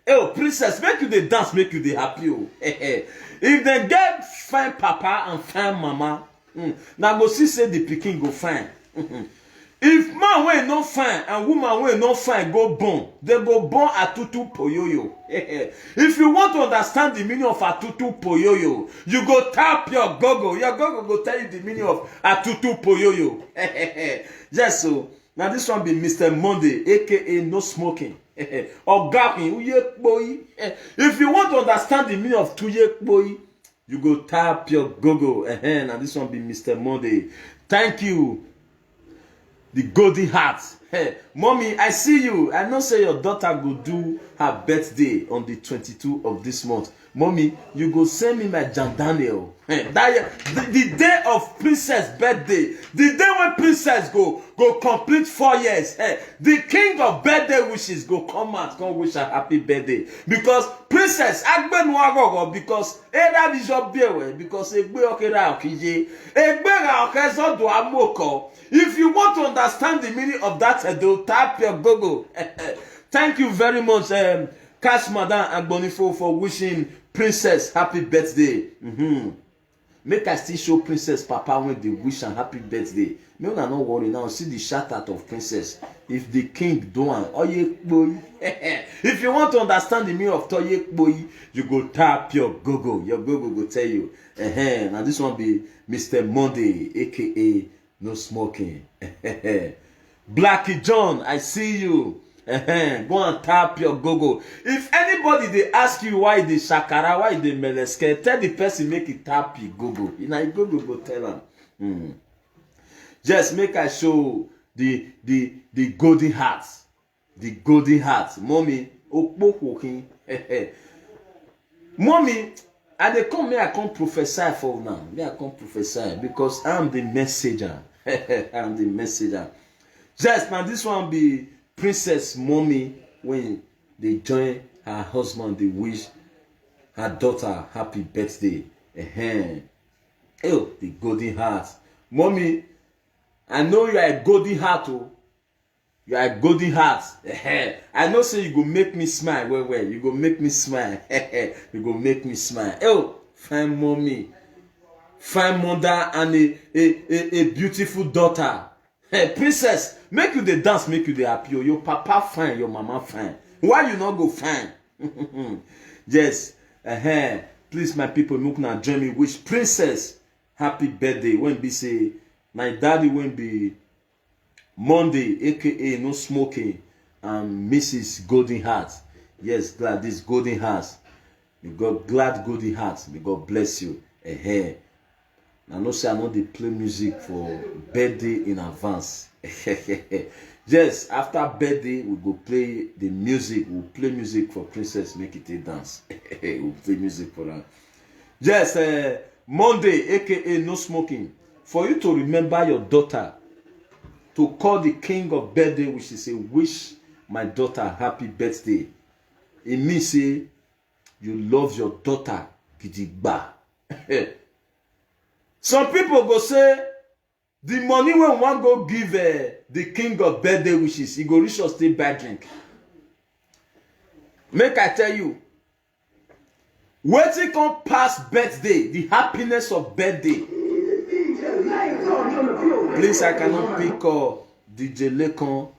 Oh, princess, make you the dance, make you the happy. If they get fine papa and fine mama, now go see say the pikin go fine. If man wey no fine and woman wey no fine go born, they go born atutu poyoyo. If you want to understand the meaning of atutu poyoyo, you go tap your gogo. Your gogo go tell you the meaning of atutu poyoyo. Yes, so now this one be Mr. Monday, aka no smoking. Ogapin uye boy. If you want to understand the meaning of tuye boy, you go tap your gogo. Now this one be Mr. Monday. Thank you. The golden heart. Hey, mommy, I see you. I know say your daughter go do her birthday on the 22 of this month. Mommy, you go send me my John Daniel. Hey, the day of princess birthday, the day when princess go complete 4 years. Hey, the king of birthday wishes go come out, come wish her happy birthday. Because princess, because era bishop bewe, because egbe okera okije, egbe ra okezo do amoko. If you want to understand the meaning of that, they'll tap your Google. Thank you very much, Cash Madam and Bonifo, for wishing Princess happy birthday. Make I still show Princess Papa when they wish and happy birthday. Me una not worry now. See the shout out of Princess. If the king don't, boy. If you want to understand the meaning of toye boy, you go tap your Google. Your Google will tell you. Now this one be Mr. Monday, aka no smoking. Blackie John, I see you. Go and tap your gogo. If anybody they ask you why they shakara, why they meleske, tell the person make it tap your gogo. In a gogo go tell them. Just make I show the golden heart. The golden heart. Mommy, walking. Mommy, and they come here, I come prophesy for now. Me I come prophesy because I'm the messenger. I'm the messenger. Just now this one be Princess Mommy when they join her husband, they wish her daughter happy birthday. Oh, the golden heart. Mommy, I know you are a golden heart. Oh. You are a golden heart. I know say you go make me smile. Well. You go make me smile. You go make me smile. Oh, fine mommy. Fine mother and a beautiful daughter. Hey, princess, make you the dance, make you the happy. Your papa fine, your mama fine. Why you not go fine? Yes. Please, my people, look now, join me. Wish Princess happy birthday. When be say, my daddy when be Monday, aka no smoking, and Mrs. Golden Heart. Yes, glad this Golden Heart. May God glad Golden Heart. May God bless you. I know say I know they play music for birthday in advance. Yes, after birthday we go play the music. We'll play music for Princess, make it a dance. We'll play music for her. Yes, Monday, aka no smoking. For you to remember your daughter, to call the king of birthday, which is a wish my daughter happy birthday. It means say you love your daughter gidigba. Some people go say the money when one go give the king of birthday wishes, he go reach us still buy drink. Make I tell you, wetin come past birthday, the happiness of birthday. Please, I cannot pick DJ Lekon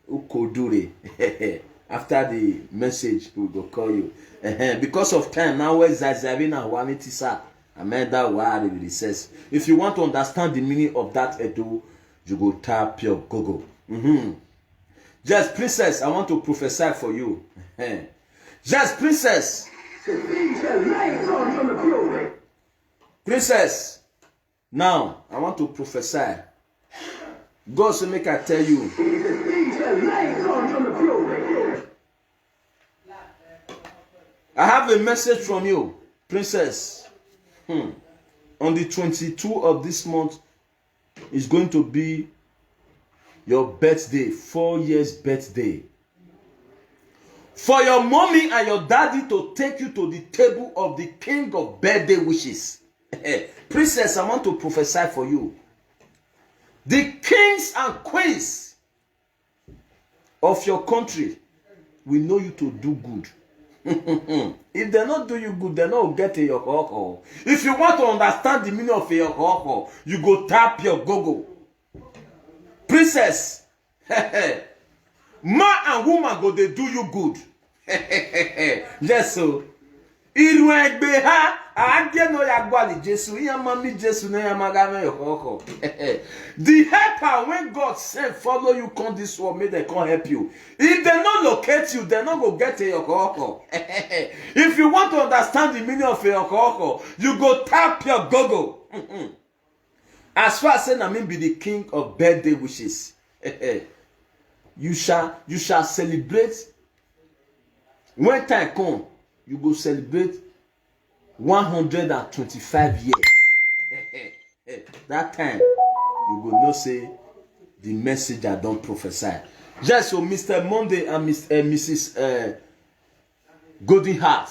Ukodure. After the message, we will call you. Because of time, now where's Zazavina Wanitisa? Amanda Wari says, if you want to understand the meaning of that Edo, you go tap your Google. Just Princess, I want to prophesy for you. Just Princess. Princess. Now, I want to prophesy. God so make I tell you. I have a message from you, Princess. On the 22nd of this month is going to be your birthday, 4 years birthday. For your mommy and your daddy to take you to the table of the king of birthday wishes. Princess, I want to prophesy for you. The kings and queens of your country will know you to do good. If they not do you good, they not get your alcohol. If you want to understand the meaning of your alcohol, you go tap your Google. Princess, man and woman go they do you good. Yes, so. The helper when God sent follow you come this world, may they can't help you. If they not locate you, they not go get to your alcohol. If you want to understand the meaning of your alcohol, you go tap your Google. As far as I mean be the king of birthday wishes. You shall celebrate. When time come, you go celebrate 125 years. That time, you will not say the message I don't prophesy. Just so Mr. Monday and Mrs. Golden Heart,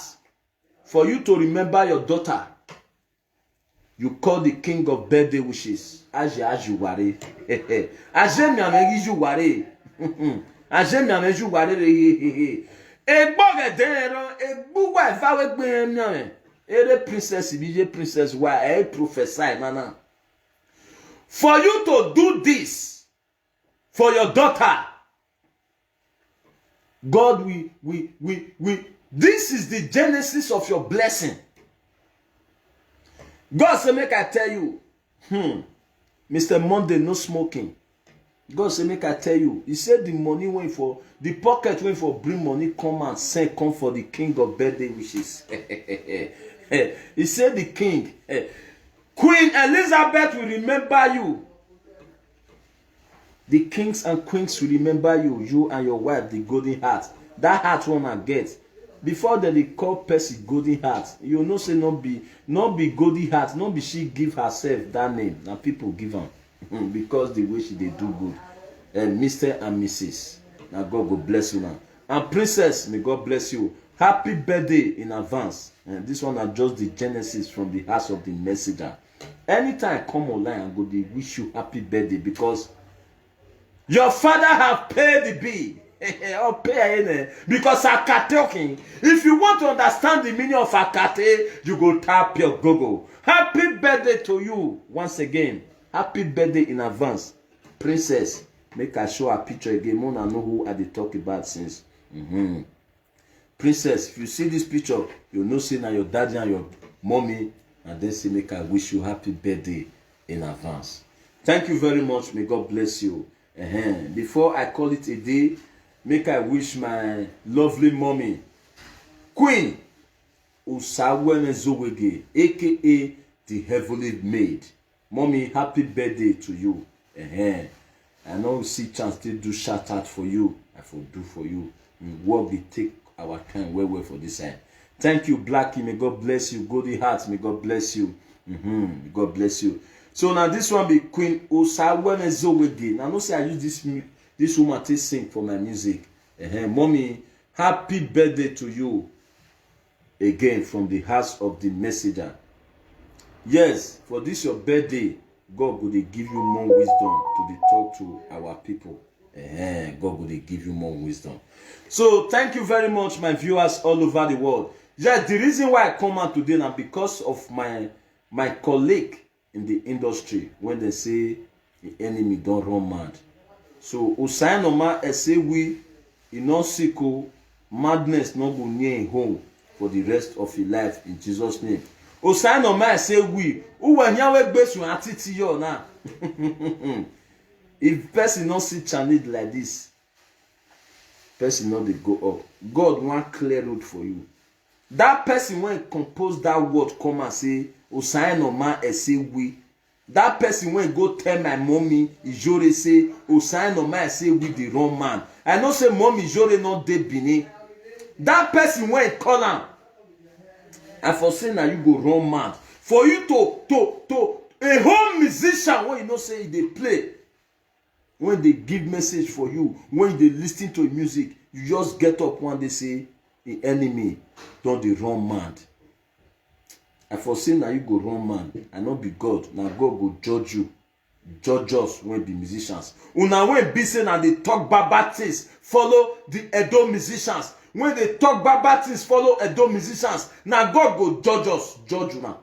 for you to remember your daughter, you call the king of birthday wishes. Aje ware. Aje mi ameji ware. Aje mi ameji ware. Princess, why I prophesy, nana. For you to do this for your daughter, God, this is the genesis of your blessing. God say, make I tell you, Mr. Monday, no smoking. God say, make I tell you. He said the money went for, the pocket went for bring money, come and send, come for the king of birthday wishes. He said the king, Queen Elizabeth will remember you. The kings and queens will remember you, you and your wife, the golden heart. That heart woman get. Before they call Percy golden heart, you know say not be golden heart, not be she give herself that name. Now people give her. Because the way she they do good. Mr. and Mrs. Now God will bless you now. And Princess, may God bless you. Happy birthday in advance. And this one are just the genesis from the house of the messenger. Anytime I come online and go, they wish you happy birthday because your father have paid the bill. Because Akate, if you want to understand the meaning of Akate, you go tap your Google. Happy birthday to you once again. Happy birthday in advance. Princess, make I show a picture again. Mona know who I dey talk about since. Princess, if you see this picture, you know say now your daddy and your mommy, and then say make I wish you happy birthday in advance. Thank you very much. May God bless you. Before I call it a day, make I wish my lovely mommy, Queen Usaweme Zowege, aka the Heavenly Maid. Mommy, happy birthday to you. I know you see chance to do shout out for you. I for do for you. We work, we take our time well for this end. Thank you, Blackie. May God bless you. Golden Hearts, may God bless you. May God bless you. So now this one be Queen Osaweme Zowege. Now no say I use this woman to sing for my music. Mommy, happy birthday to you. Again from the house of the messenger. Yes, for this your birthday, God will give you more wisdom to talk to our people. God will give you more wisdom. So thank you very much, my viewers all over the world. Yes, the reason why I come out today now because of my colleague in the industry when they say the enemy don't run mad. So Osainoma Esewi, he not sick, madness not go near him home for the rest of his life in Jesus' name. Osainoma Esewi, who when you base you attitude yo now. If person not see challenge like this, person not they go up. God want clear road for you. That person when compose that word come and say Osainoma Esewi. That person when go tell my mommy Ijore say Osainoma Esewi the wrong man. I know say mommy Ijore not dey Benin. That person when call am. And for saying that you go wrong man. For you to a whole musician when you know say they play. When they give message for you, when they listen to music, you just get up one day say the enemy don't the wrong mad. And for saying that you go wrong man, and not be God. Now God go judge you. Judge us when be musicians. Una when be saying and they talk bad things, follow the Edo musicians. When they talk bad things, follow Edo musicians. Now God go judge us. Judge you now.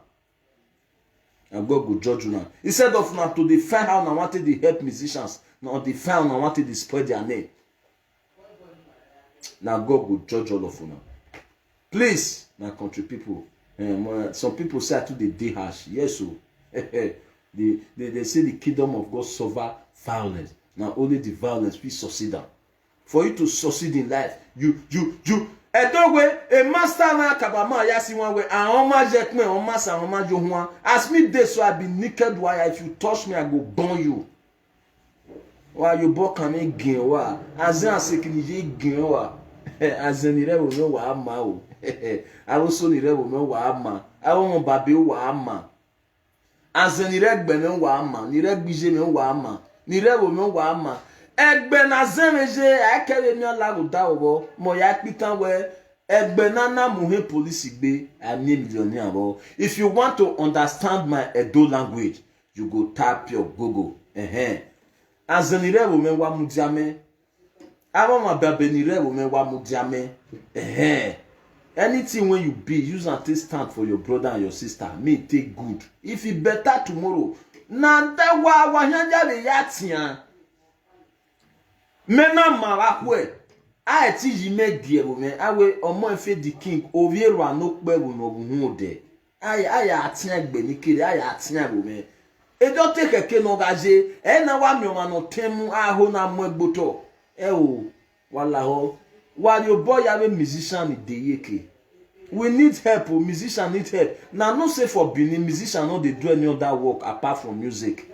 And God go judge you now. Instead of now to define how I wanted to help musicians, now define how I wanted to spread their name. Now God go judge all of you now. Please, my country people. Some people say I do the harsh. Yes, so they say the kingdom of God suffer violence. Now only the violence will succeed. For you to succeed in life, you. A master na kabama yasi one way. And oma jet me, oma sa oma johuan. As me this, so I be naked. Why if you touch me, I go burn you. Why you born can me gain wa? Azen asekini je gain wa. Azen ire wo me wa ama o. Awoso ni re wo me wa ama. Awon babe wa ama. Azen ire gbe me wa ama. Ni re gbije me wa ama. Ni re wo me wa ama. Egbe na zemeje akere mi olago da obo mo ya pitan we egbe na muhe police gbe ami millionaire abo. If you want to understand my Edo language, you go tap your Google. Azenire wo me wa mudiame. Awon ma babenire wo me wa mudiame. Anything when you be, use and take stand for your brother and your sister. Me take good. If it better tomorrow, na da wa hyanja le yatia. Mena marakwe a ti yi me die bo me awe omo efe di king oviero anokpe wo no bu ode aya atia gbe ni kiri aya atia bo me ejo te keke no gaje na wa mi o ma no temu aho na mo egboto o wala ho while your boy have a musician in the yeke. We need help, musician need help. Now no say for Benin musician no dey do any other work apart from music.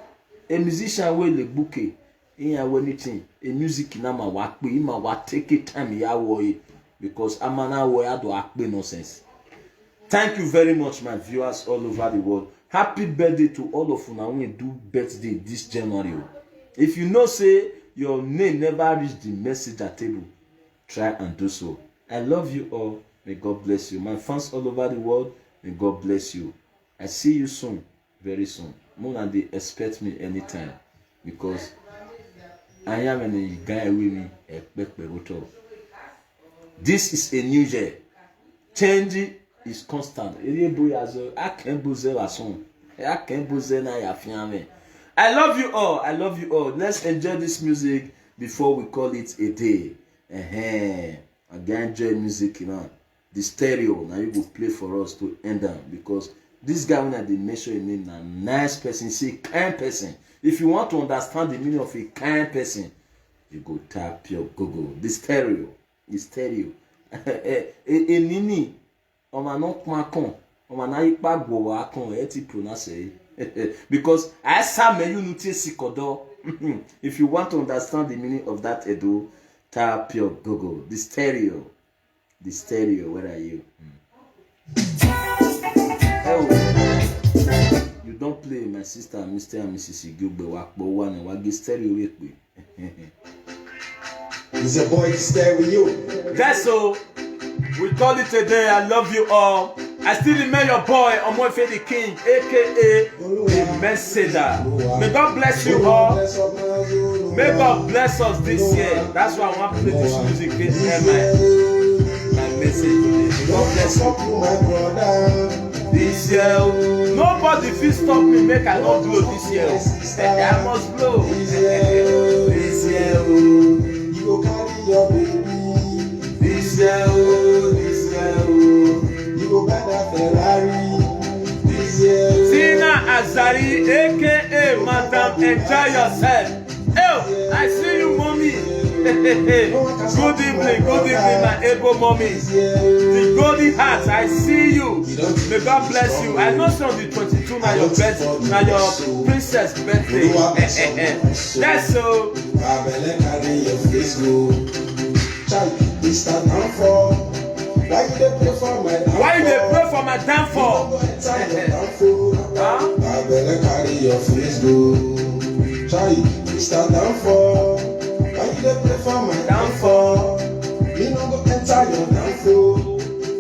A musician wey le bouquet in anything, a music na ma wa pe, ma wa take time ya wo because amana wo ya do akpe nonsense. Thank you very much, my viewers all over the world. Happy birthday to all of you now when you do birthday this January. If you know say your name never reached the messenger table, try and do so. I love you all. May God bless you. My fans all over the world, may God bless you. I see you soon, very soon. More than they expect me anytime. Because I am a guy with me. This is a new year. Change is constant. I love you all. I love you all. Let's enjoy this music before we call it a day. Again, enjoy music, you know. The stereo now you go play for us to end down because this guy when I did mention him name a nice person, say kind person. If you want to understand the meaning of a kind person, you go tap your Google. The stereo. Nini on ma not makon on ma na ipa gbo akon e ti pronounce because I saw me you nutie sikodo. If you want to understand the meaning of that Edo, tap your Google. The stereo. Where are you? You don't play my sister, Mr. and Mrs. Igube Wakbo one and Wagi stereo with. It's a boy stereo. That's so. We call it a day. I love you all. I still remember your boy, Omofe the King, aka the Messenger. May God bless you all. May God bless us this year. That's why I want to play this music. This my message today. May God bless you. This year, nobody fit stop me, make I not blow this year. I must blow. This year, you go carry your baby. This year, You go buy that Ferrari. This year, Tina Azari, aka Madam, enjoy yourself. Oh, I see you, mommy. Good evening, my able mommy. The golden heart, I see you. May God bless you. I know from the 22 now your birthday, now your princess birthday. That's so. Babele carry your face go. Child, this time now for. Why you dey pray for my downfall? Why they pray for my downfall? Babele carry your face go. Child, this time now for. Why you dey pray for my downfall? Me no go enter your downfall.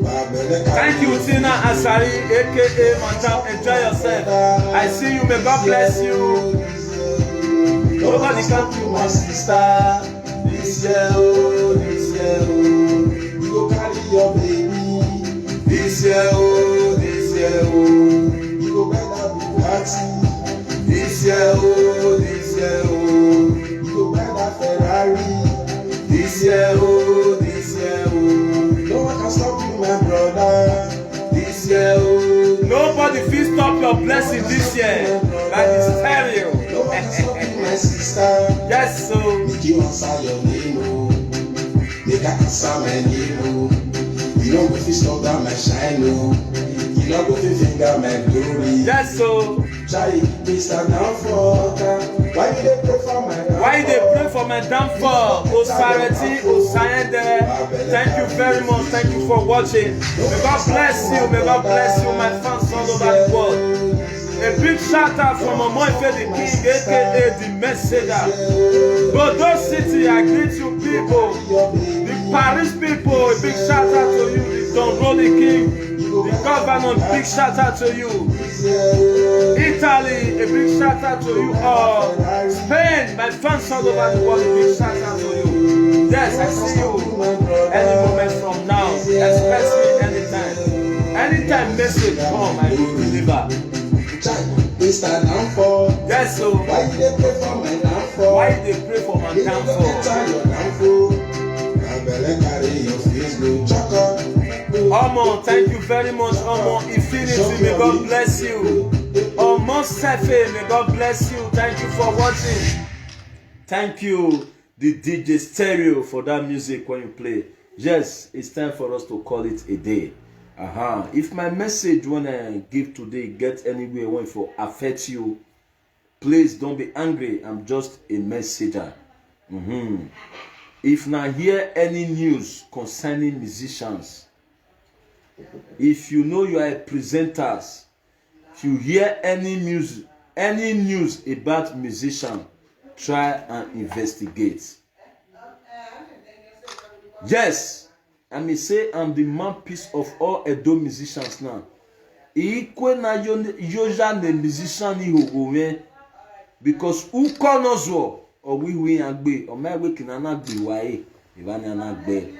Babele carry. Thank you, Tina Asari, aka Madam. Enjoy yourself. I see you. May God bless you. Nobody come to my sister. This year, you go carry your baby. this year, You go buy that Bugatti. this year, You go buy that Ferrari. this year, No one can stop you, my brother. this year. Nobody fit stop your blessing this year. That is stereo. No one can stop you, my sister. Yes, so. Make you answer your name, oh. Make I answer my name, oh. You don't go to stop that my shine, oh. You don't go to finger my glory. Yes, so. Try Mr. Downfall. Why you dey pray for my downfall? Why they pray for my downfall? Osareti, Osayende. Thank you very much. Thank you for watching. May God bless you. May God bless you, my fans all over the world. A big shout out from Omoife the King, aka the Messenger. Bordeaux City, I greet you people. The Paris people, a big shout out to you. The Don Rolly King, the Governor, big shout out to you. Italy, a big shout out to you all. Spain, my fans all over the world, a big shout out to you. Yes, I see you any moment from now. Express me anytime. Anytime message come, I will deliver. Mr. Downfall. Yes, so. Why you dey pray for my downfall? Why they pray for my You no go downfall? enter your downfall. Babele carry your face go chaka. Omo, thank you very much, Omo. Infinity, may God bless you. Omo Sefe, may God bless you. Thank you for watching. Thank you, the DJ Stereo, for that music when you play. Yes, it's time for us to call it a day. If my message when I give today get anywhere when for affect you, please don't be angry. I'm just a messenger. If now hear any news concerning musicians, if you know you are a presenter, if you hear any news about musician, try and investigate. Yes, I may say I'm the mouthpiece of all Edo musicians now. Ikwe na yoja ne musician ni hogowe, because who knows what or we agbe or my we can anagbe wae ibani anagbe.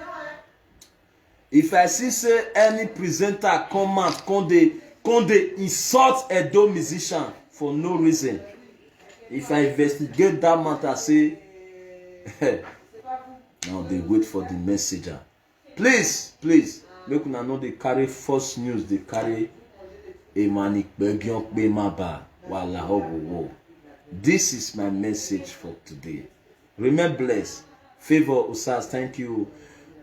If I see say any presenter come out come they insult Edo musician for no reason, if I investigate that matter, say now they wait for the messenger. Please, make una know they carry false news, they carry a manic begyon be maba wala ho. This is my message for today. Remain blessed. Favor Usas, thank you.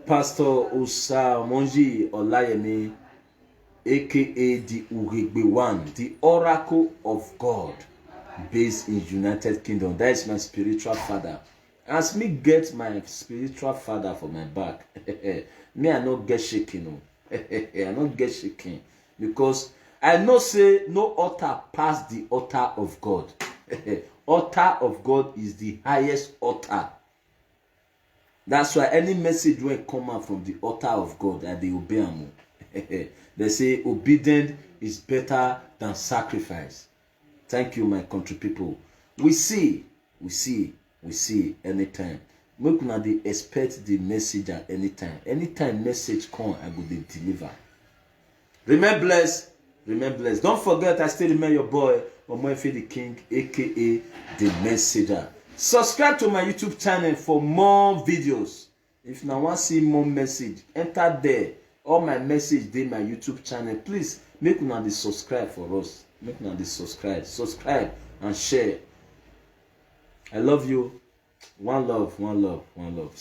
Pastor Usa Monji Olayemi, aka the Urigbe One, the Oracle of God, based in United Kingdom. That is my spiritual father. As me get my spiritual father for my back, me I not get shaking. I not get shaking because I know say no altar pass the altar of God. Altar of God is the highest altar. That's why any message when come out from the altar of God and they obey them. They say obedience is better than sacrifice. Thank you, my country people. We see anytime. Make una dey expect the message at anytime. Anytime message come, I go dey deliver. Remain blessed. Remain blessed. Don't forget, I still remain your boy, Omoefe the King, aka The Messenger. Subscribe to my YouTube channel for more videos. If you want to see more message, enter there. All my message dey my YouTube channel. Please make una dey subscribe for us. Make una dey subscribe and share. I love you. One love, one love, one love.